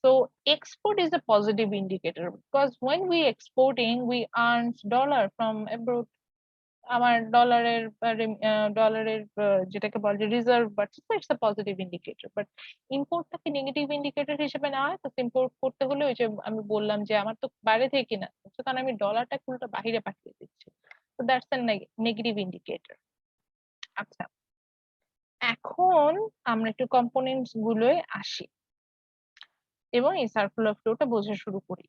So export is a positive indicator because when we exporting, we earn dollar from abroad. আমার ডলারের যেটাকে বলে রিজার্ভ বাড়ছে, it's a positive indicator. But ইম্পোর্টটাকে নেগেটিভ ইন্ডিকেটর হিসেবে নেওয়া হয়। তো ইম্পোর্ট করতে হলে ওই যে আমি বললাম যে আমার তো বাইরে থেকে কিনা, কারণ আমি ডলারটা উল্টো বাহিরে পাঠিয়ে দিচ্ছি, তো দ্যাটস আ নেগেটিভ ইন্ডিকেটর। আচ্ছা, এখন আমরা একটু কম্পোনেন্টস গুলোয় আসি এবং এই সার্কুলার ফ্লোটা বোঝা শুরু করি।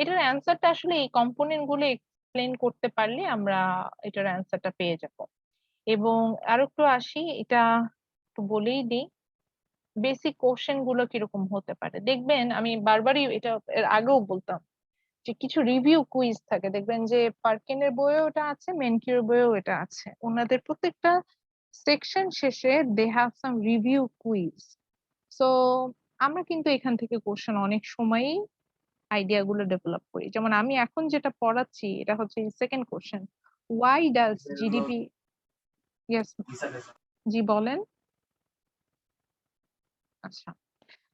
এটার অ্যান্সারটা আসলে এই কম্পোনেন্ট গুলো এক্সপ্লেন করতে পারলে আমরা এটার অ্যান্সারটা পেয়ে যাব। এবং আরো একটু আসি, এটা একটু বলেই দিই বেসিক কোশ্চেন গুলো কিরকম হতে পারে। দেখবেন আমি বারবারই এটা এর আগেও বলতাম যে কিছু রিভিউ কুইজ থাকে, দেখবেন যে পার্কিনের বইয়েও এটা আছে, মেনকিউর বইয়েও এটা আছে। ওনাদের প্রত্যেকটা সেকশন শেষে they have some review quiz. So আমরা কিন্তু এখান থেকে কোশ্চেন অনেক সময়ই আইডিয়া গুলো ডেভেলপ করি। যেমন আমি এখন যেটা পড়াচ্ছি এটা হচ্ছে second question, why does GDP, yes ji বলেন। আচ্ছা,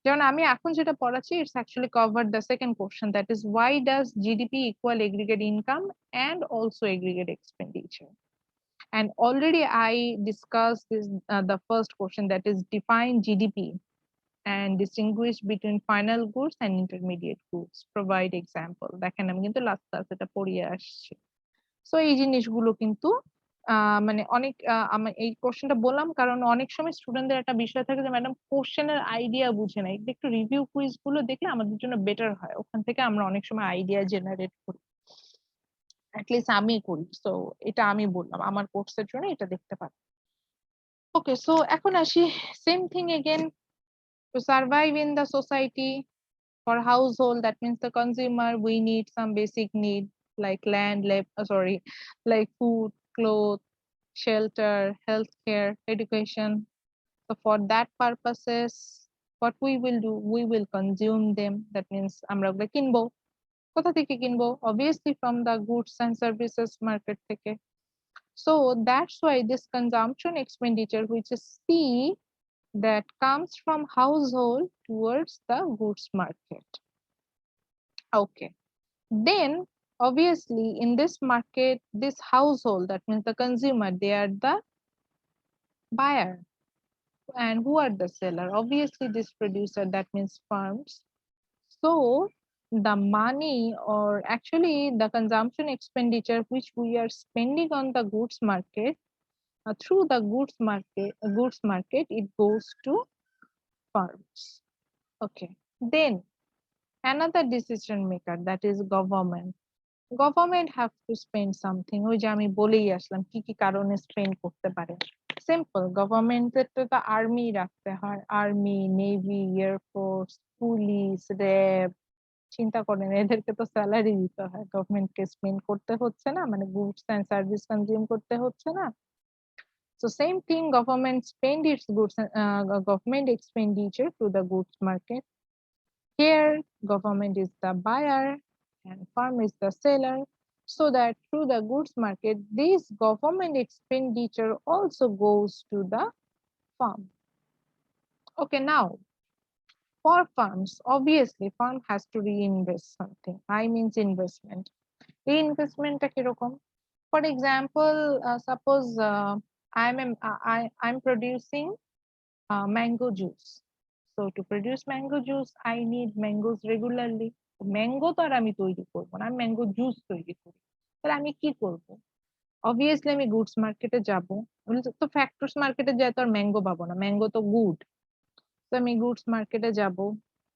যেমন আমি এখন যেটা পড়াচ্ছি it's actually cover the second question, that is why does GDP equal aggregate income and also aggregate expenditure. And already I discussed this the first question, that is define GDP and distinguish between final goods and intermediate goods. Provide example. দেখেন আমি কিন্তু last class এটা পড়িয়ে আসছি। So এই জিনিসগুলো কিন্তু মানে অনেক আমি এই কোশ্চেনটা বললাম কারণ অনেক সময় স্টুডেন্টদের একটা বিষয় থাকে যে ম্যাডাম কোশ্চেনের আইডিয়া বুঝে না, একটু রিভিউ কুইজ গুলো দেখলে আমাদের জন্য বেটার হয়, ওখান থেকে আমরা অনেক সময় আইডিয়া জেনারেট করি, অ্যাটলিস্ট আমি করি। সো এটা আমি বললাম আমার কোর্সের জন্য এটা দেখতে পারি। ওকে, সো এখন আসি same thing again, to survive in the society for household, that means the consumer, we need some basic need like land, like food, clothes, shelter, healthcare, education. So for that purposes, what we will do, we will consume them. That means আমরা ওগুলো কিনবো। কোথা থেকে কিনবো? Obviously from the goods and services market থেকে। So that's why this consumption expenditure, which is C, that comes from household towards the goods market. Okay, then obviously in this market, this household, that means the consumer, they are the buyer. And who are the seller? Obviously this producer, that means farms. So the money, or actually the consumption expenditure which we are spending on the goods market, through the goods market, it goes to farms. Okay, then another decision maker, that is government. Government have to spend something, ওই যে আমি বলেই আসলাম কি কি কারণে spend করতে পারে। Simple, গভর্নমেন্টের তো আর্মি রাখতে হয়, army, navy, air force, police, RAB. চিন্তা করেন এদেরকে তো স্যালারি দিতে হয়, গভর্নমেন্টকে স্পেন্ড করতে হচ্ছে না, মানে গুডস এন্ড সার্ভিস কনজিউম করতে হচ্ছে না। So same thing, government spend its goods, government expenditure to the goods market. Here, government is the buyer and farm is the seller, so that through the goods market, this government expenditure also goes to the farm. Okay, now for farms, obviously farm has to reinvest something. I means investment. Reinvestment টা কিরকম? For example, suppose I'm producing mango juice. So to produce mango juice, I need mangoes regularly. Mango তো আর আমি তৈরি করবো না, আমি mango juice তৈরি করি। তাহলে আমি কি করব? অবভিয়াসলি আমি গুডস মার্কেটে যাবো। তো ফ্যাক্টরস মার্কেটে যায় তো আর ম্যাঙ্গো পাবো না, ম্যাঙ্গো তো গুড। তো আমি গুডস মার্কেটে যাব,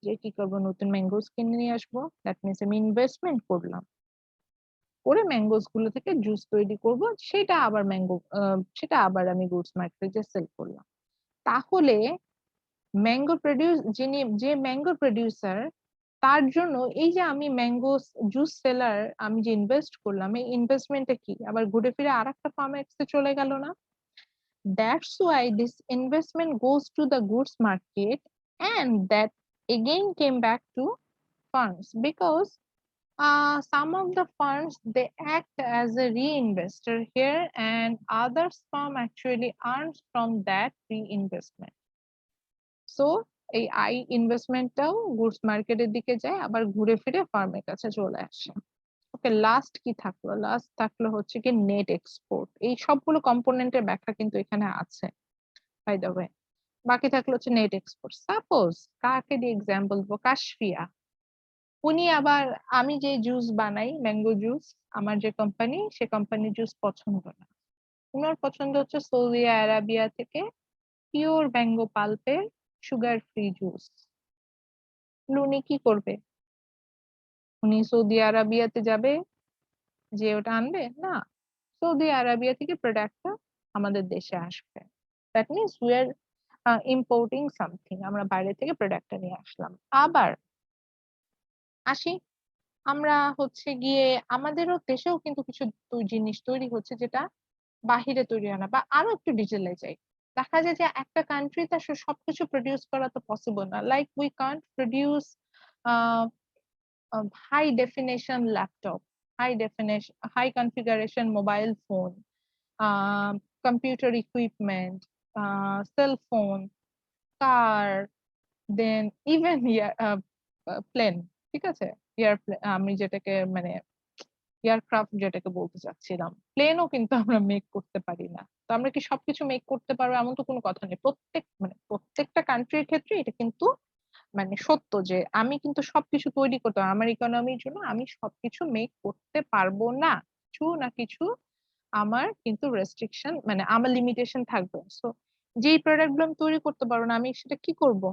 যে কি করবো, নতুন ম্যাঙ্গোস কিনে নিয়ে আসবো। দ্যাট মিনস আমি ইনভেস্টমেন্ট করলাম, করে ম্যাঙ্গোস গুলো থেকে জুস তৈরি করব, সেটা আবার আমি গুডস মার্কেটে সেল করলাম। তাহলে যে ম্যাঙ্গো প্রডিউসার, তার জন্য এই যে আমি ম্যাঙ্গো জুস সেলার, আমি যে ইনভেস্ট করলাম, এই ইনভেস্টমেন্টটা কি আবার ঘুরে ফিরে আরেকটা ফার্মে চলে গেল না? That's why this investment goes to the goods market, and that again came back to farms, because some of the firms, they act as a reinvestor here, and others firm actually earns from that reinvestment. So এই ইনভেস্টমেন্টটাও goods মার্কেটের দিকে যায়, আবার ঘুরে ফিরে ফার্মের কাছে চলে আসে। ওকে, লাস্ট কি থাকলো? লাস্ট থাকলো হচ্ছে কি নেট এক্সপোর্ট। এই সবগুলো কম্পোনেন্টের ব্যাখ্যা কিন্তু এখানে আছে বাই দ্য ওয়ে। বাকি থাকলো হচ্ছে নেট এক্সপোর্ট। সাপোজ কাকে দিয়ে এক্সাম্পল দেবো, কাশফিয়া। উনি আবার, আমি যে জুস বানাই ম্যাঙ্গো জুস, আমার যে কোম্পানি, সে কোম্পানির জুস পছন্দ না, উনার পছন্দ হচ্ছে সৌদি আরাবিয়া থেকে পিওর ম্যাঙ্গো পাল্পের সুগার ফ্রি জুস। উনি কি করবে? উনি সৌদি আরাবিয়াতে যাবে, যে ওটা আনবে না, সৌদি আরাবিয়া থেকে প্রোডাক্টটা আমাদের দেশে আসবে। That means we are importing something, আমরা বাইরে থেকে প্রোডাক্টটা নিয়ে আসলাম। আবার আসি, আমরা হচ্ছে গিয়ে আমাদেরও দেশেও কিন্তু কিছু জিনিস তৈরি হচ্ছে যেটা বাহিরে তৈরি হয় না, বা আরো একটু ডিটেইলে যাই, দেখা যায় যে একটা কান্ট্রিতে সবকিছু প্রডিউস করা তো পসিবল না। Like we can't produce high definition laptop, high configuration mobile phone, computer equipment, cell phone, car, then even plane, ঠিক আছে, আমি যেটাকে মানে এয়ারক্রাফট যেটাকে বলতে চাচ্ছিলাম, প্লেনও কিন্তু আমরা মেক করতে পারি না। তো আমরা কি সবকিছু মেক করতে পারবো এমন তো কোনো কথা নেই। প্রত্যেকটা কান্ট্রির ক্ষেত্রে এটা কিন্তু মানে সত্য যে আমি কিন্তু সবকিছু তৈরি করতে পারবো, আমার ইকোনমির জন্য আমি সবকিছু মেক করতে পারবো না, কিছু না কিছু আমার কিন্তু রেস্ট্রিকশন, মানে আমার লিমিটেশন থাকবে। সো যেই প্রোডাক্ট গুলো আমি তৈরি করতে পারবো না, আমি সেটা কি করব?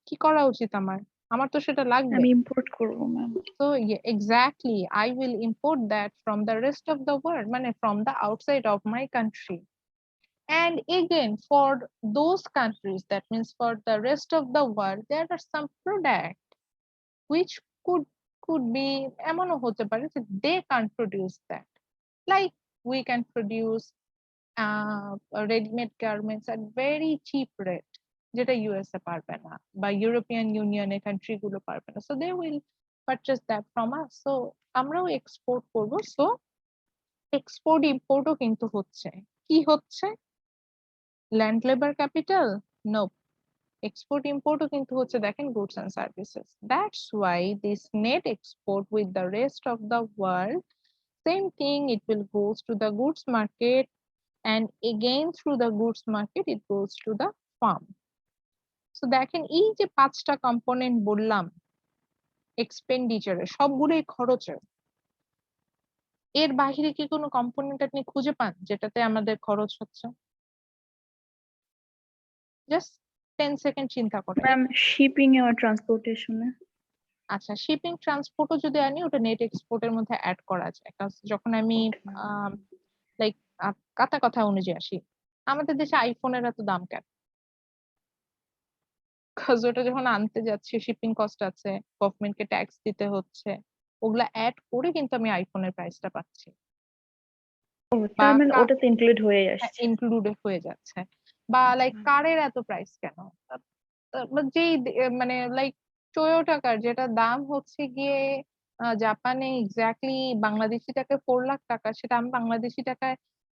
কি করা উচিত আমার? আমার তো সেটা লাগবে। আমি ইম্পোর্ট করব ma'am. So yeah, exactly, I will import that from the rest of the world, মানে from the outside of my country. And again, for those countries, that means for the rest of the world, there are some product which could be এমনও হতে পারে যে they can't produce that. Like we can produce ready-made garments at very cheap rate, যেটা USA পারবে না বা European ইউনিয়নের country গুলো পারবে না। So they will purchase that from us. So আমরাও এক্সপোর্ট করব। সো এক্সপোর্ট ইম্পোর্টও কিন্তু হচ্ছে। কি হচ্ছে? Land labour capital? No, export ইম্পোর্টও কিন্তু হচ্ছে, দেখেন, goods and services. That's why this net export with the rest of the world, same thing, it will goes to the goods market, and again through the goods market it goes to the farm. So দেখেন, এই যে 5টা component বললাম এক্সপেন্ডিচারের, সবগুলোই খরচের। এর বাহিরে কি কোনো কম্পোনেন্ট আপনি খুঁজে পান যেটাতে আমাদের খরচ হচ্ছে? জাস্ট 10 সেকেন্ড চিন্তা করেন। ম্যাম শিপিং এ আর ট্রান্সপোর্টেশনে। আচ্ছা, শিপিং ট্রান্সপোর্টও যদি আনি, ওটা নেট এক্সপোর্টের মধ্যে অ্যাড করা যায়। যখন আমি লাইক কথা অনুযায়ী আসি, আমাদের দেশে আইফোনের এত দাম কেন? ওটা যখন আনতে যাচ্ছি শিপিং কস্ট আছে, গভর্নমেন্টকে ট্যাক্স দিতে হচ্ছে, ওগুলা অ্যাড করে কিন্তু আমি আইফোনের প্রাইসটা পাচ্ছি, তার মানে ওটাতে ইনক্লুড হয়ে আসছে। ইনক্লুড হয়ে যাচ্ছে। বা লাইক কারের এত প্রাইস কেন? যেই মানে লাইক টয়োটা কার যেটা দাম হচ্ছে গিয়ে জাপানে এক্স্যাক্টলি বাংলাদেশি টাকায় 4 লাখ টাকা, সেটা আমি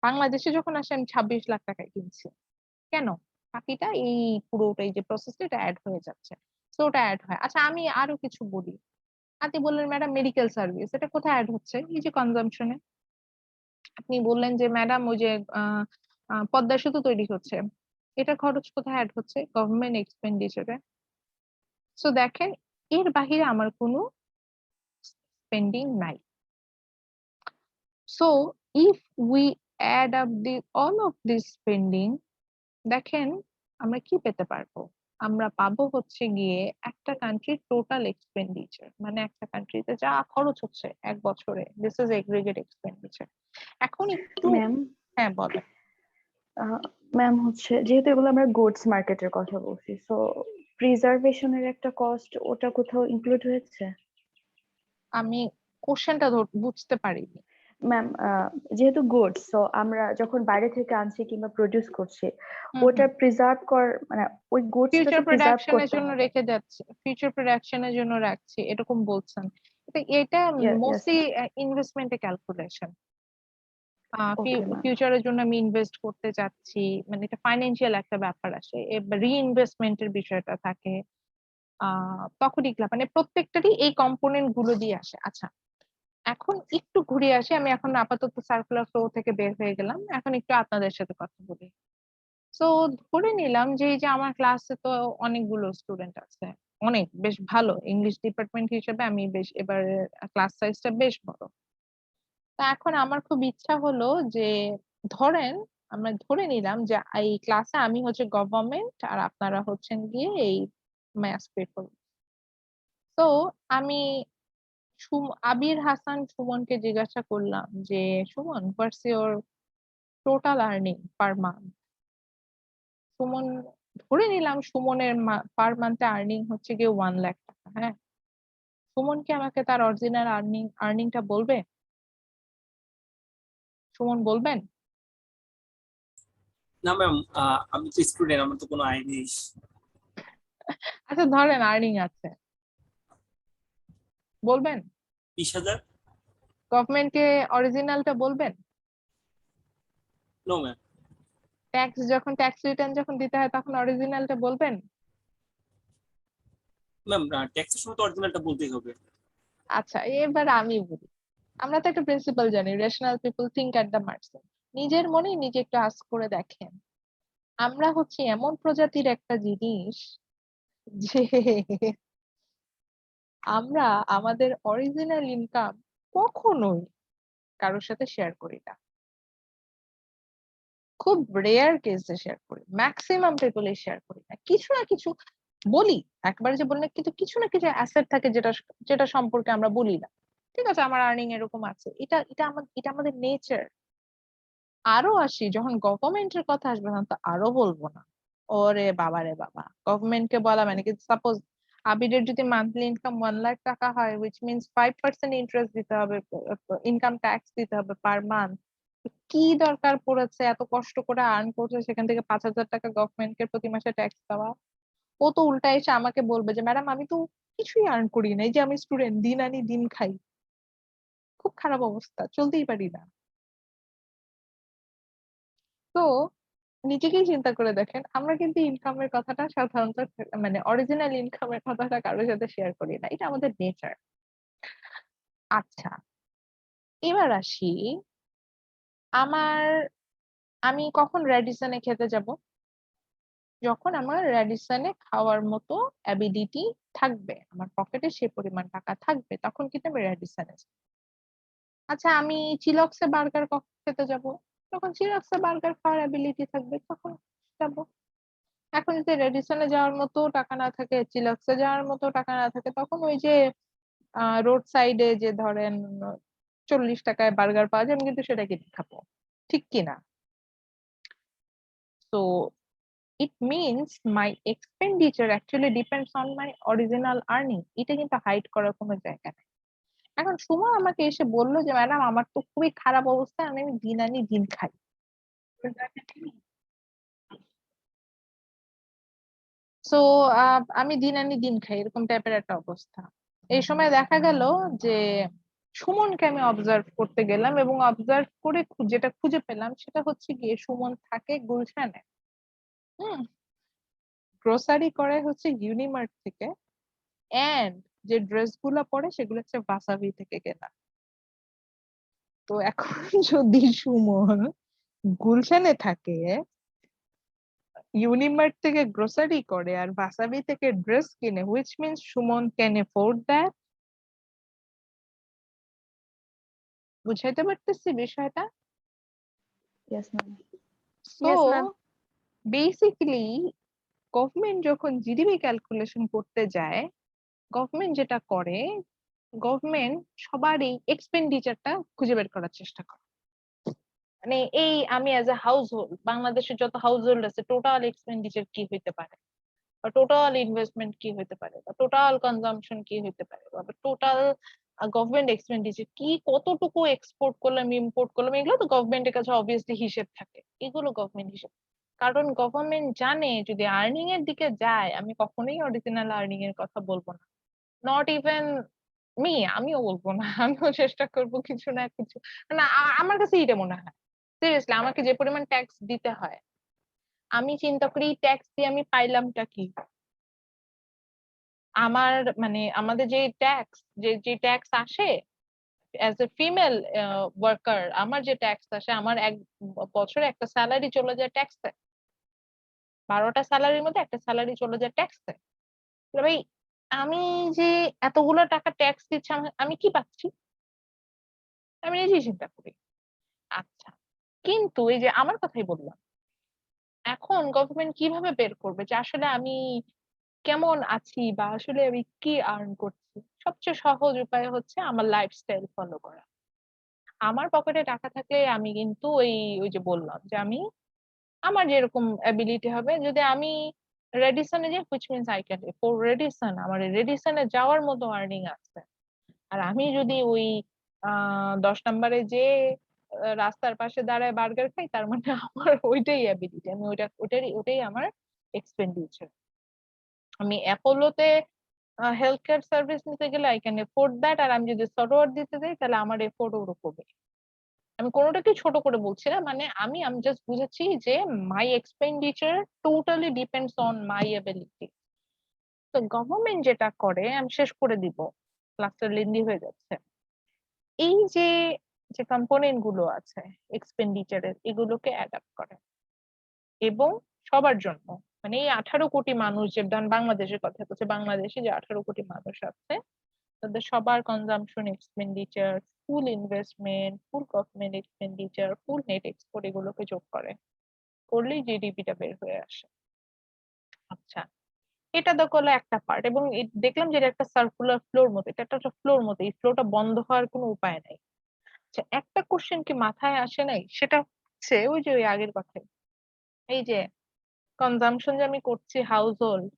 বাংলাদেশে যখন আসে আমি 26 লাখ টাকায় কিনছি। কেন? বাকিটা এই পুরোটাই যে প্রসেসটা, এটা অ্যাড হয়ে যাচ্ছে। তো ওটা অ্যাড হয়। আচ্ছা, আমি আরো কিছু বলি। আপনি বললেন ম্যাডাম মেডিকেল সার্ভিস, এটা কোথায় অ্যাড হচ্ছে? এই যে কনজাম্পশনে। আপনি বললেন যে ম্যাডাম ওই যে পদ্মা সেতু তৈরি হচ্ছে, এটা খরচ কোথায় অ্যাড হচ্ছে? গভর্নমেন্ট এক্সপেন্ডিচারে। সো দেখেন, এর বাহিরে আমার কোনো স্পেন্ডিং নাই। So if we add up all of this spending, দেখেন আমরা কি পেতে পারবো? আমরা পাবো হচ্ছে গিয়ে একটা কান্ট্রির টোটাল এক্সপেন্ডিচার, মানে একটা কান্ট্রিতে যা খরচ হচ্ছে এক বছরে, দিস ইজ এগ্রিগেট এক্সপেন্ডিচার। এখন একটু, ম্যাম হ্যাঁ বলেন। ম্যাম হচ্ছে যেহেতু এগুলো আমরা গুডস মার্কেটের কথা বলছি, সো প্রিজার্ভেশনের একটা কস্ট ওটা কোথাও ইনক্লুড হয়েছে? আমি কোশ্চেনটা বুঝতে পারিনি। ম্যাম যেহেতু গুডস, সো আমরা যখন বাইরে থেকে আনছি কিংবা প্রডিউস করছি, ওটা প্রিজার্ভ মানে ওই গুডসটা ফিউচার তো প্রিজার্ভ প্রোডাকশনের করতে জন্য হবে। রেখে যাচ্ছে, ফিউচার প্রোডাকশনের জন্য রাখছি, এরকম বলছেন? এটা Yes, মোস্টলি ইনভেস্টমেন্টের ক্যালকুলেশন। Okay ma'am. ফিউচারের জন্য আমি ইনভেস্ট করতে চাচ্ছি, মানে এটা ফাইন্যান্সিয়াল একটা ব্যাপার আসে, রিইনভেস্টমেন্টের বিষয়টা থাকে। তখন এগুলা মানে প্রত্যেকটারই এই কম্পোনেন্ট গুলো দিয়ে আসে। আচ্ছা, এখন একটু ঘুরে আসি, আমি এখন আপাতত সার্কুলার ফ্লো থেকে বের হয়ে গেলাম, এখন একটু আপনাদের সাথে কথা বলি। তো ধরে নিলাম যে এই যে আমার ক্লাসে তো অনেকগুলো স্টুডেন্ট আছে, অনেক বেশ ভালো ইংলিশ ডিপার্টমেন্ট হিসেবে আমি বেশ এবার ক্লাস সাইজটা বেশ বড়। তা এখন আমার খুব ইচ্ছা হলো যে ধরেন আমরা ধরে নিলাম যে এই ক্লাসে আমি হচ্ছে গভর্নমেন্ট আর আপনারা হচ্ছেন গিয়ে এই ম্যাথ পেপার। তো আমি আবির হাসান সুমনকে জিজ্ঞাসা করলাম যে Suman what's your total earning per month. Suman ধরে নিলাম সুমনের পার মান্থে আর্নিং হচ্ছে গিয়ে 1 লাখ টাকা। হ্যাঁ, সুমন কি আমাকে তার অরিজিনাল আর্নিংটা বলবে? সুমন বলবেন? না ম্যাম, আমি তো স্টুডেন্ট, আমার তো কোনো আয় নেই। আচ্ছা ধরেন আর্নিং আছে, বলবেন? 20,000? গভর্নমেন্টকে অরিজিনালটা বলবেন? No ma'am. ট্যাক্স রিটার্ন যখন দিতে হয় তখন অরিজিনালটা বলবেন? ম্যাম, ট্যাক্সের সময় তো অরিজিনালটা বলতেই হবে। আচ্ছা এবার আমি বলি, আমরা তো একটা প্রিন্সিপাল জানি, rational people think at the margin. নিজের মনে নিজে একটু আস্ক করে দেখেন, আমরা হচ্ছে এমন প্রজাতির একটা জিনিস যে আমরা আমাদের অরিজিনাল ইনকাম কখনোই কারোর সাথে শেয়ার করি না। খুব রেয়ার কেসে শেয়ার করি, ম্যাক্সিমাম পিপলে শেয়ার করি না। কিছু না কিছু বলি, একবার যে বললে, কিন্তু কিছু না কিছু অ্যাসেট থাকে যেটা যেটা সম্পর্কে আমরা বলি না। ঠিক আছে, আমার আর্নিং এরকম আছে, এটা আমাদের নেচার। আরো আসি, যখন গভর্নমেন্টের কথা আসবে তখন তো আরো বলবো না। ওরে বাবা রে বাবা, গভর্নমেন্টকে বলা মানে কি, সাপোজ আবিরের যদি মান্থলি ইনকাম 1 লাখ টাকা হয়, উইচ মিনস 5% ইন্টারেস্ট দিতে হবে, ইনকাম ট্যাক্স দিতে হবে পার মান্থ। কি দরকার পড়েছে এত কষ্ট করে আর্ন করছে সেখান থেকে 5,000 টাকা গভর্নমেন্টকে প্রতি মাসে ট্যাক্স দেওয়া? ও তো উল্টা এসে আমাকে বলবে যে ম্যাডাম আমি তো কিছুই আর্ন করি না, এই যে আমি স্টুডেন্ট, দিন আনি দিন খাই। খুব খারাপ অবস্থা, চলতেই পারি না। তো নিজেকেই চিন্তা করে দেখেন, আমরা কিন্তু ইনকামের কথাটা সাধারণত মানে অরিজিনাল ইনকামের কথাটা কারোর সাথে শেয়ার করি না, এটা আমাদের নেচার। আচ্ছা এবার আসি, আমার আমি কখন রেডিসনে খেতে যাব? যখন আমার রেডিসনে খাওয়ার মতো অ্যাবিলিটি থাকবে, আমার পকেটে সে পরিমাণ টাকা থাকবে, তখন কিন্তু আমি রেডিসনে যাব। আচ্ছা আমি চিলক্সে বার্গার কখন খেতে যাব? যখন চিলক্সে বার্গার খাওয়ার অ্যাবিলিটি থাকবে তখন যাব। এখন যদি রেডিসনে যাওয়ার মতো টাকা না থাকে, চিলক্সে যাওয়ার মতো টাকা না থাকে, তখন ওই যে রোড সাইডে যে ধরেন 40 টাকায় বার্গার পাওয়া যায়, আমি কিন্তু সেটা কিনে খাবো। ঠিক কিনা? তো it means my expenditure actually depends on my original earning. এটা কিন্তু হাইড করার কোনো জায়গা নেই। এখন সুমা আমাকে এসে বললো যে ম্যাডাম আমার তো খুবই খারাপ অবস্থা, আমি দিন আনি দিন খাই। সো আমি দিন আনি দিন খাই, এরকম টাইপের একটা অবস্থা। এই সময় দেখা গেল যে সুমনকে আমি অবজার্ভ করতে গেলাম, এবং অবজার্ভ করে যেটা খুঁজে পেলাম সেটা হচ্ছে গিয়ে সুমন থাকে গুলশানে। হুম, গ্রোসারি করে হচ্ছে ইউনিমার্ট থেকে, এন্ড যে ড্রেস গুলো পরে সেগুলো হচ্ছে ভাসাভি থেকে কেনা। তো এখন যদি সুমন গুলশানে থাকে, ইউনিমার্ট থেকে গ্রোসারি করে, আর ভাসাভি থেকে ড্রেস কিনে, which means Suman can afford that. বুঝাইতে পারতেছি বিষয়টা? Yes ma'am. So Yes, ma'am. Basically government যখন জিডিপি ক্যালকুলেশন করতে যায়, গভর্নমেন্ট যেটা করে, গভর্নমেন্ট সবারই এক্সপেন্ডিচারটা খুঁজে বের করার চেষ্টা করে। মানে এই আমি অ্যাজ এ হাউস হোল্ড, বাংলাদেশের যত হাউস হোল্ড আছে, টোটাল এক্সপেন্ডিচার কি হইতে পারে, বা টোটাল ইনভেস্টমেন্ট কি হইতে পারে, বা টোটাল কনজাম্পশন কি হইতে পারে, বা টোটাল গভর্নমেন্ট এক্সপেন্ডিচার কি, কতটুকু এক্সপোর্ট করলাম ইম্পোর্ট করলাম, এগুলো তো গভর্নমেন্টের কাছে অবভিয়াসলি হিসেব থাকে, এগুলো গভর্নমেন্ট হিসেব। কারণ গভর্নমেন্ট জানে যদি আর্নিং এর দিকে যায়, আমি কখনোই অরিজিনাল আর্নিং এর কথা বলবো না। নট ইভেন আমিও বলবো না। আমিও চেষ্টা করবো কিছু না কিছু, না আমার কাছে এটা মনে হয় সিরিয়াসলি, আমাকে যে পরিমাণ ট্যাক্স দিতে হয়, আমি চিন্তা করি ট্যাক্স দিয়ে আমি পাইলামটা কি। আমার মানে আমাদের যে ট্যাক্স, যে ট্যাক্স আসে অ্যাজ এ ফিমেল ওয়ার্কার, আমার যে ট্যাক্স আসে, আমার এক বছরে একটা স্যালারি চলে যায় ট্যাক্সে, 12টা স্যালারির মধ্যে একটা স্যালারি চলে যায় ট্যাক্সে। ভাই আমি যে এতগুলো টাকা ট্যাক্স দিচ্ছি, আমি কি পাচ্ছি? আমি নিজেই চিন্তা করি। আচ্ছা, কিন্তু এই যে আমার কথাই বললাম, এখন গভর্নমেন্ট কিভাবে বের করবে যে আসলে আমি কেমন আছি বা আসলে আমি কি আর্ন করছি? সবচেয়ে সহজ উপায় হচ্ছে আমার লাইফস্টাইল ফলো করা। আমার পকেটে টাকা থাকলে আমি কিন্তু ওই যে বললাম যে আমি আমার যেরকম অ্যাবিলিটি হবে, যদি আমি রেডিসনে যাই, which means I can afford Radisson, আমার রেডিসনে যাওয়ার মতো আর্নিং আছে। আর আমি যদি ওই 10 নম্বরে যে রাস্তার পাশে দাঁড়ায় বার্গার খাই, তার মানে আমার ওইটাই অ্যাবিলিটি, আমি ওটাই আমার এক্সপেন্ডিচার। আমি অ্যাপোলোতে হেলথ কেয়ার সার্ভিস নিতে গেলে আই ক্যান এফোর্ড দ্যাট, আর আমি যদি সরোয়ার দিতে যাই তাহলে আমার এফোর্ড ওরকমই। আমি কোনোটাকে ছোট করে বলছি না, মানে আমি জাস্ট বুঝাচ্ছি যে my expenditure totally depends on my ability. তো গভর্নমেন্ট যেটা করে, আমি শেষ করে দিব, ক্লাসটা লেন্দি হয়ে যাচ্ছে। এই যে যে কম্পোনেন্ট গুলো আছে এক্সপেন্ডিচারের, এগুলোকে অ্যাডাপ্ট করে এবং সবার জন্য, মানে এই 18 কোটি মানুষ, যে বাংলাদেশের কথা বলছে, বাংলাদেশে যে 18 কোটি মানুষ আছে তাদের সবার কনজাম্পশন এক্সপেন্ডিচার, ফুল ইনভেস্টমেন্ট, ফুল গভর্নমেন্ট এক্সপেন্ডিচার, ফুল নেট এক্সপোর্ট, এগুলোকে যোগ করলেই জিডিপিটা বের হয়ে আসে। আচ্ছা, এটা তো হলো একটা পার্ট, এবং দেখলাম যে এটা একটা সার্কুলার ফ্লোর মতো, এটা একটা ফ্লোর মতো, এই ফ্লোটা বন্ধ হওয়ার কোনো উপায় নাই। আচ্ছা, একটা কোশ্চেন কি মাথায় আসে নাই, সেটা হচ্ছে ওই যে ওই আগের কথাই, এই যে কনজাম্পশন যে আমি করছি হাউস হোল্ড,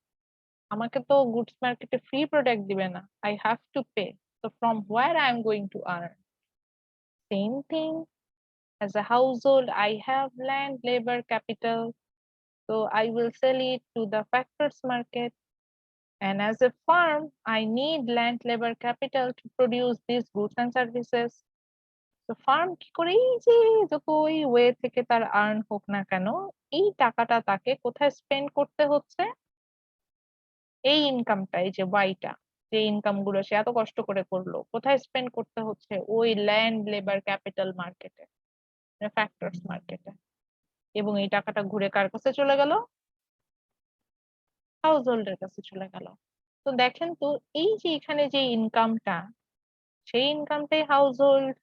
আমাকে তো গুডস মার্কেটে ফ্রি প্রোডাক্ট দিবে না, I have to pay. So from where I am going to earn? Same thing, as a household, I have land, labor, capital, so I will sell it to the factors market. And as a firm, I need land, labor, capital to produce these goods and services. So farm কি করে, এই যে যত ওই way থেকে তার earn হোক না কেন, এই টাকাটা তাকে কোথায় স্পেন্ড করতে হচ্ছে? এই ইনকামটা, এই যে ওয়াইটা, যে ইনকাম গুলো সে এত কষ্ট করে করলো, কোথায় স্পেন্ড করতে হচ্ছে? ওই ল্যান্ড, লেবার, ক্যাপিটাল মার্কেটে, ফ্যাক্টরস মার্কেটে। এবং এই টাকাটা ঘুরে কার কাছে চলে গেল? হাউস হোল্ডের কাছে চলে গেল। তো দেখেন তো, এই যে এখানে যে ইনকামটা, সেই ইনকামটাই হাউস হোল্ড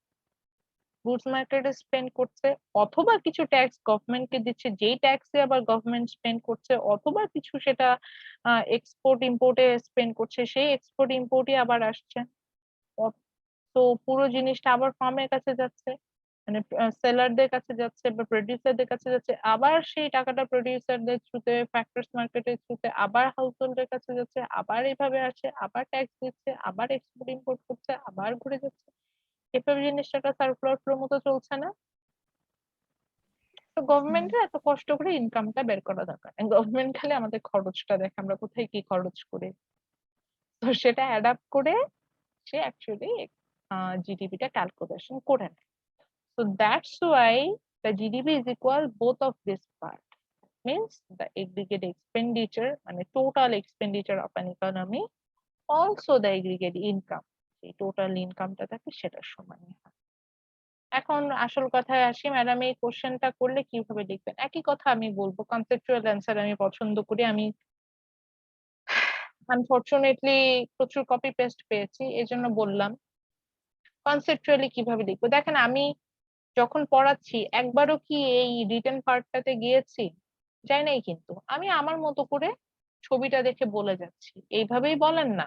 গুডস মার্কেটে স্পেন্ড করছে, অথবা কিছু ট্যাক্স গভর্নমেন্টকে দিচ্ছে, যেই ট্যাক্সে আবার গভর্নমেন্ট স্পেন্ড করছে, অথবা কিছু সেটা এক্সপোর্ট ইম্পোর্টে স্পেন্ড করছে, সেই এক্সপোর্ট ইম্পোর্টই আবার আসছে। তো পুরো জিনিসটা আবার ফার্মের কাছে যাচ্ছে, মানে সেলারদের কাছে যাচ্ছে বা প্রোডিউসারদের কাছে যাচ্ছে, আবার সেই টাকাটা প্রোডিউসারদের থ্রুতে, ফ্যাক্টরস মার্কেটের থ্রুতে আবার হাউস হোল্ডের কাছে যাচ্ছে, আবার এইভাবে আসছে, আবার ট্যাক্স দিচ্ছে, আবার এক্সপোর্ট ইম্পোর্ট করছে, আবার ঘুরে যাচ্ছে। এভাবে জিনিসটা একটা সার্কুলার ফ্লো মতো চলছে না? তো গভর্নমেন্টের এত কষ্ট করে ইনকামটা বের করা দরকার, গভর্নমেন্ট খালি আমাদের খরচটা দেখে, আমরা কোথায় কি খরচ করি, তো সেটা অ্যাডাপ্ট করে সে অ্যাকচুয়ালি জিডিপিটা ক্যালকুলেশন করে নেয়। So that's why the GDP is equal both of this part. Means the aggregate expenditure, মানে total expenditure of an economy, also the aggregate income, এই টোটাল ইনকামটা থাকে সেটার সমানই হয়। এখন আসল কথায় আসি, ম্যাডাম এই কোশ্চেনটা করলে কিভাবে লিখবেন? একই কথা আমি বলবো, কনসেপচুয়াল অ্যান্সার আমি পছন্দ করি। আমি আনফরচুনেটলি প্রচুর কপি পেস্ট পেয়েছি, এজন্য বললাম কনসেপচুয়ালি কিভাবে লিখবো। দেখেন, আমি যখন পড়াচ্ছি একবারও কি এই রিটেন পার্টটাতে গিয়েছি? যাই নাই, কিন্তু আমি আমার মতো করে ছবিটা দেখে বলে যাচ্ছি। এইভাবেই বলেন না,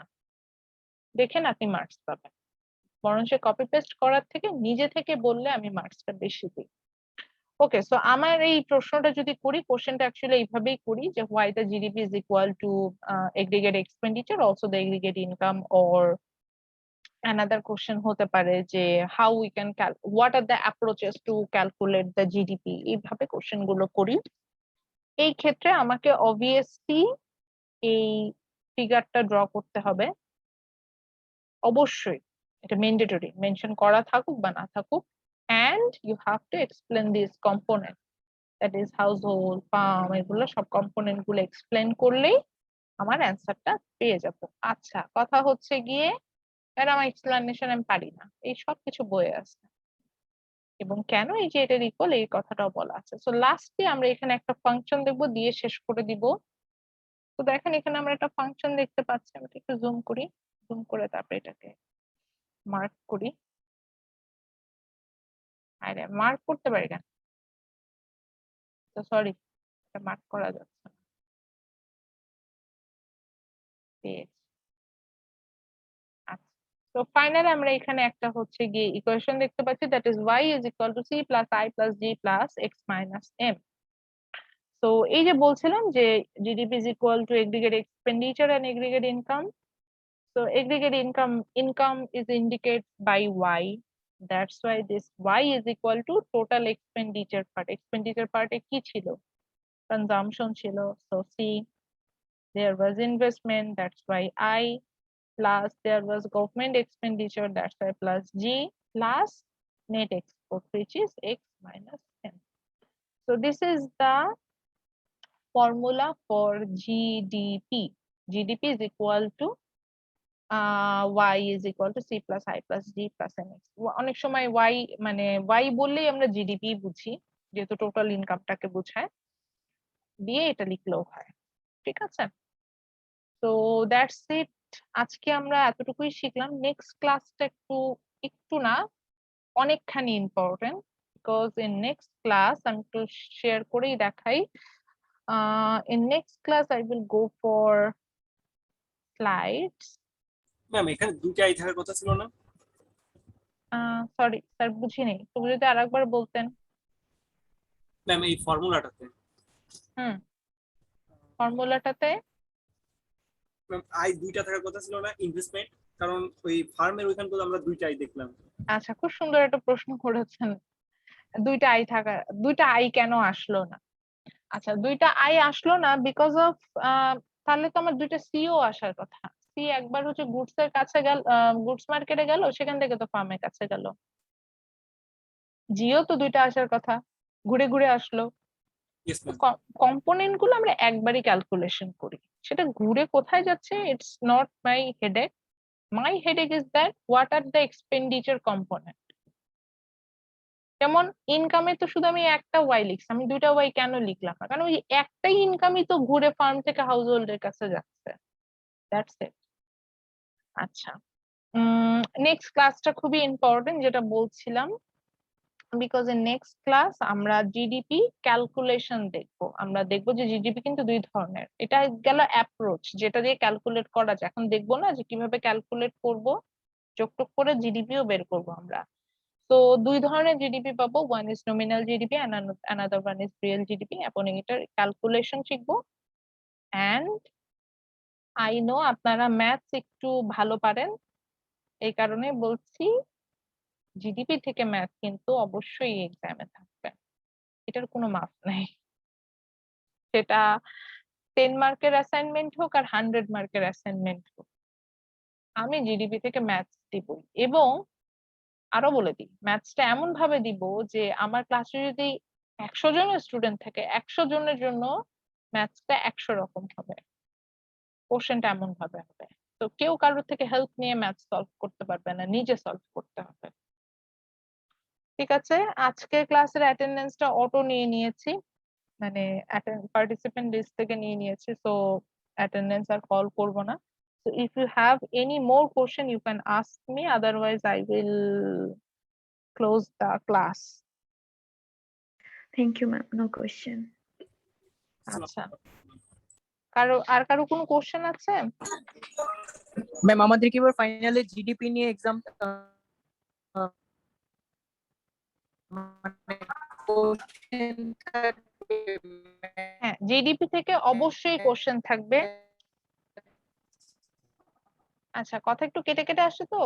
দেখেন আপনি মার্কস পাবেন, বরং সে কপি পেস্ট করার থেকে নিজে থেকে বললে আমি মার্কসটা বেশি দিই। ওকে, সো আমার এই প্রশ্নটা যদি করি, কোশ্চেনটা অ্যাকচুয়ালি এইভাবেই করি যে why the GDP is equal to aggregate expenditure also the aggregate income, or another question হতে পারে যে how we can what are the approaches to calculate the GDP, এইভাবে কোশ্চেন গুলো করি। এই ক্ষেত্রে আমাকে অবভিয়াসলি এই ফিগারটা ড্র করতে হবে, অবশ্যই এটা ম্যান্ডেটরি, মেনশন করা থাকুক বা না থাকুক, and you have to explain this component, that is household, farm, এগুলো সব কম্পোনেন্ট গুলো এক্সপ্লেন করলেই আমার অ্যান্সারটা পেয়ে যাবো। আচ্ছা, কথা হচ্ছে গিয়ে আমার এক্সপ্লেনেশন আমি পারি না, এই সব কিছু বইয়ে আছে, এবং কেন এই যে এটার ইকুয়াল এই কথাটাও বলা আছে। সো লাস্টে আমরা এখানে একটা ফাংশন দেখবো, দিয়ে শেষ করে দিব। তো দেখেন, এখানে আমরা একটা ফাংশন দেখতে পাচ্ছি, আমি একটু জুম করি, জুম করে তারপরে এটাকে মার্ক করি। আরে মার্ক করতে পারি কেন? তো সরি, এটা মার্ক করা যাচ্ছে না। পেয়েছি। আচ্ছা, তো ফাইনালি আমরা এখানে একটা হচ্ছে গিয়ে ইকুয়েশন দেখতে পাচ্ছি, that is y is equal to c plus i plus g plus x minus m. তো এই যে বলছিলাম যে GDP is equal to aggregate expenditure and aggregate income. So aggregate income is indicated by y. That's why this y is equal to total expenditure part. Expenditure part কি ছিল? Consumption ছিল. So c, there was investment, that's why I, plus there was government expenditure, that's why plus g, plus net export, which is x minus m. So this is the formula for GDP. GDP is equal to y is equal to c plus i plus g plus mx. অনেক সময় y মানে y বললেই আমরা GDP বুঝি, যেহেতু total ইনকামটাকে বোঝায়, দিয়ে এটা লিখলেও হয়। ঠিক আছে, তো দ্যাটস ইট। আজকে আমরা এতটুকুই শিখলাম। নেক্সট ক্লাসটা একটু না, অনেকখানি important, because in next class আমি একটু শেয়ার করেই দেখাই। In next class I will go for slides. Ma'am এখানে দুইটা আই থাকার কথা ছিল না? সরি স্যার, বুঝিনি, তুমি যদি আরেকবার বলতেন। ম্যাম এই ফর্মুলাটাতে ফর্মুলাটাতে ম্যাম আই দুইটা থাকার কথা ছিল না ইনভেস্টমেন্ট, কারণ ওই ফার্মের ওইখান থেকে আমরা দুইটা আই দেখলাম। আচ্ছা, খুব সুন্দর একটা প্রশ্ন করেছেন। দুইটা আই কেন আসলো না? আচ্ছা, দুইটা আই আসলো না বিকজ অফ, তাহলে তো আমার দুইটা সিও আসার কথা। সি একবার হচ্ছে গুডস এর কাছে গেল, গুডস মার্কেটে গেল, সেখান থেকে তো ফার্মের কাছে গেল। জিও তো দুইটা আসার কথা, ঘুরে ঘুরে আসলো। Yes ma'am. কম্পোনেন্ট গুলো আমরা একবারই ক্যালকুলেশন করি, সেটা ঘুরে কোথায় যাচ্ছে it's not my headache. My headache is that what are the expenditure component. যেমন ইনকামে তো শুধু আমি একটা ওয়াই লিখছি, আমি দুইটা ওয়াই কেন লিখলাম না? কারণ ওই একটাই ইনকামই তো ঘুরে ফার্ম থেকে হাউস হোল্ডের কাছে যাচ্ছে। That's it. আচ্ছা, নেক্সট ক্লাসটা খুবই ইম্পর্টেন্ট, যেটা বলছিলাম, বিকজ ইন নেক্সট ক্লাস আমরা জিডিপি ক্যালকুলেশন দেখবো। আমরা দেখবো যে জিডিপি কিন্তু দুই ধরনের। এটা গেল অ্যাপ্রোচ, যেটা দিয়ে ক্যালকুলেট করা যায়। এখন দেখবো না যে কিভাবে ক্যালকুলেট করব, যোগটোগ করে জিডিপিও বের করবো আমরা। তো দুই ধরনের জিডিপি পাবো, one is nominal GDP, another one is real GDP. এবং এটার ক্যালকুলেশন শিখবো। অ্যান্ড আই নো আপনারা ম্যাথস একটু ভালো পারেন, এই কারণে বলছি জিডিপি থেকে ম্যাথ কিন্তু অবশ্যই এক্সামে থাকবে, এটার কোনো মাপ নাই। সেটা 10 মার্কের অ্যাসাইনমেন্ট হোক আর 100 মার্কের অ্যাসাইনমেন্ট হোক, আমি জিডিপি থেকে ম্যাথস দিবই। এবং আরো বলে দিই, ম্যাথসটা এমন ভাবে দিব যে আমার ক্লাসে যদি 100 জনের স্টুডেন্ট থাকে, 100 জনের জন্য ম্যাথসটা 100 রকম হবে, কোশ্চেনটা এমন ভাবে হবে। তো কেউ কারোর থেকে হেল্প নিয়ে ম্যাথ সলভ করতে পারবে না, নিজে সলভ করতে হবে। ঠিক আছে, আজকের ক্লাসের অ্যাটেন্ডেন্সটা অটো নিয়ে নিয়েছি, মানে পার্টিসিপেন্ট লিস্ট থেকে নিয়ে নিয়েছি, সো অ্যাটেন্ডেন্স আর কল করব না। So if you have any more question you can ask me, otherwise I will close the class. Thank you, ma'am. No question. আচ্ছা, কারো কোনো কোশ্চেন আছে? ম্যাম আমাদের কি এবার ফাইনালে জিডিপি নিয়ে এক্সাম হ্যাঁ, জিডিপি থেকে অবশ্যই কোশ্চেন থাকবে। আচ্ছা, কথা একটু কেটে কেটে আসছে তো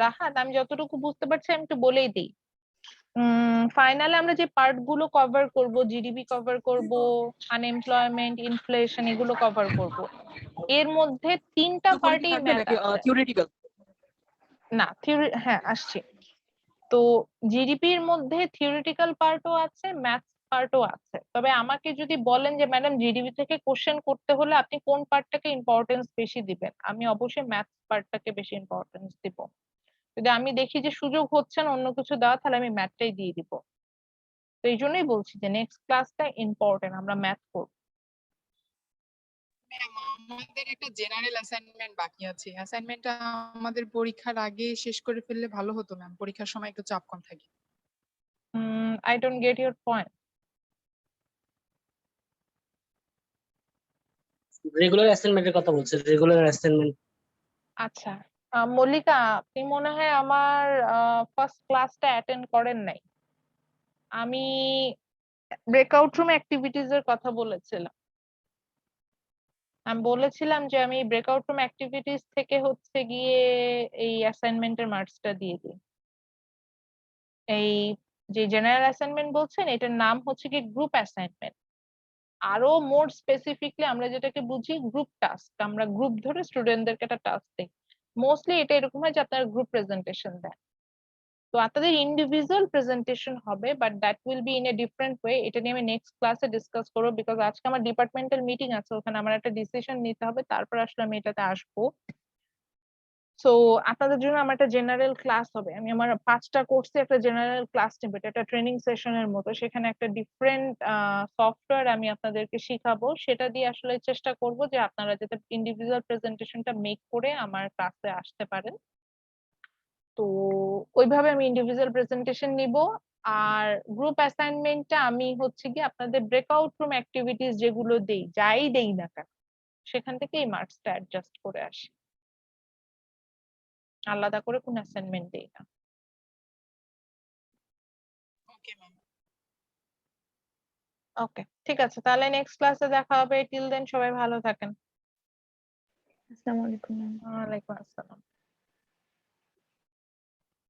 রাহাত, আমি যতটুকু বুঝতে পারছি আমি একটু বলেই দিই। ফাইনালে আমরা যে পার্ট গুলো কভার করব, জিডিপি কভার করব, আনএমপ্লয়মেন্ট, ইনফ্লেশন, এগুলো কভার করব। এর মধ্যে তিনটা পার্টই ম্যাথ আছে। থিওরিটিক্যাল না, থিওরি, হ্যাঁ আসছি। তো জিডিপির মধ্যে থিওরিটিক্যাল পার্টও আছে, ম্যাথস পার্টও আছে। তবে আমাকে যদি বলেন যে ম্যাডাম জিডিপি থেকে কোশ্চেন করতে হলে আপনি কোন পার্টটাকে ইম্পর্টেন্স বেশি দিবেন, আমি অবশ্যই ম্যাথস পার্টটাকে বেশি ইম্পর্টেন্স দিব। যদি আমি দেখি যে সুযোগ হচ্ছে না অন্য কিছু দেওয়া, তাহলে আমি ম্যাথটাই দিয়ে দিব। তো এই জন্যই বলছি যে নেক্সট ক্লাসটা ইম্পর্টেন্ট, আমরা ম্যাথ করব। আমাদের একটা জেনারেল অ্যাসাইনমেন্ট বাকি আছে, অ্যাসাইনমেন্টটা আমাদের পরীক্ষার আগে শেষ করে ফেললে ভালো হতো ম্যাম, পরীক্ষার সময় একটু চাপ কম থাকে। I don't get your point. Regular অ্যাসাইনমেন্টের কথা বলছে, রেগুলার অ্যাসাইনমেন্ট। আচ্ছা, মল্লিকা, আপনি মনে হয় আমার ফার্স্ট ক্লাসটা অ্যাটেন্ড করেন নাই। আমি ব্রেকআউট রুম অ্যাক্টিভিটিজ এর কথা বলেছিলাম। আমি বলেছিলাম যে আমি ব্রেকআউট রুম অ্যাক্টিভিটিস থেকে হচ্ছে গিয়ে এই অ্যাসাইনমেন্টের মার্কসটা দিয়ে দিই। এই যে জেনারেল অ্যাসাইনমেন্ট বলছেন, এটার নাম হচ্ছে কি গ্রুপ অ্যাসাইনমেন্ট। আরো মোর স্পেসিফিকলি আমরা যেটাকে বুঝি গ্রুপ টাস্ক, আমরা গ্রুপ ধরে স্টুডেন্টদেরকে একটা টাস্ক দিই। মোস্টলি এটা এরকম হয় যে আপনারা গ্রুপ প্রেজেন্টেশন দেন, তো আপনাদের ইন্ডিভিজুয়াল প্রেজেন্টেশন হবে, but that will be in a different way. এটা নিয়ে আমি নেক্সট ক্লাসে ডিসকাস করবো, বিকজ আজকে আমার ডিপার্টমেন্টাল মিটিং আছে, ওখানে আমার একটা ডিসিশন নিতে হবে, তারপর আসলে আমি এটাতে আসবো। সো আপনাদের জন্য আমার একটা জেনারেল ক্লাস হবে, আমি আমার 5টা কোর্সে একটা জেনারেল ক্লাস নেব, এটা একটা ট্রেনিং সেশনের মতো। সেখানে একটা ডিফারেন্ট সফটওয়্যার আমি আপনাদেরকে শিখাবো, সেটা দিয়ে আসলে চেষ্টা করব যে আপনারা যাতে ইন্ডিভিজুয়াল প্রেজেন্টেশনটা মেক করে আমার ক্লাসে আসতে পারেন। তো ওইভাবে আমি ইন্ডিভিজুয়াল প্রেজেন্টেশন নিব। আর গ্রুপ অ্যাসাইনমেন্টটা আমি হচ্ছে কি আপনাদের ব্রেকআউট রুম অ্যাক্টিভিটিস যেগুলো দেই, যাই দেই না কেন, সেখান থেকে এই মার্কসটা অ্যাডজাস্ট করে আসি, আলাদা করে কোন অ্যাসাইনমেন্ট দেই না। Okay ma'am. ওকে, ঠিক আছে, তাহলে নেক্সট ক্লাসে দেখা হবে। টিল দেন সবাই ভালো থাকেন। আসসালামু আলাইকুম। ওয়ালাইকুম আসসালাম।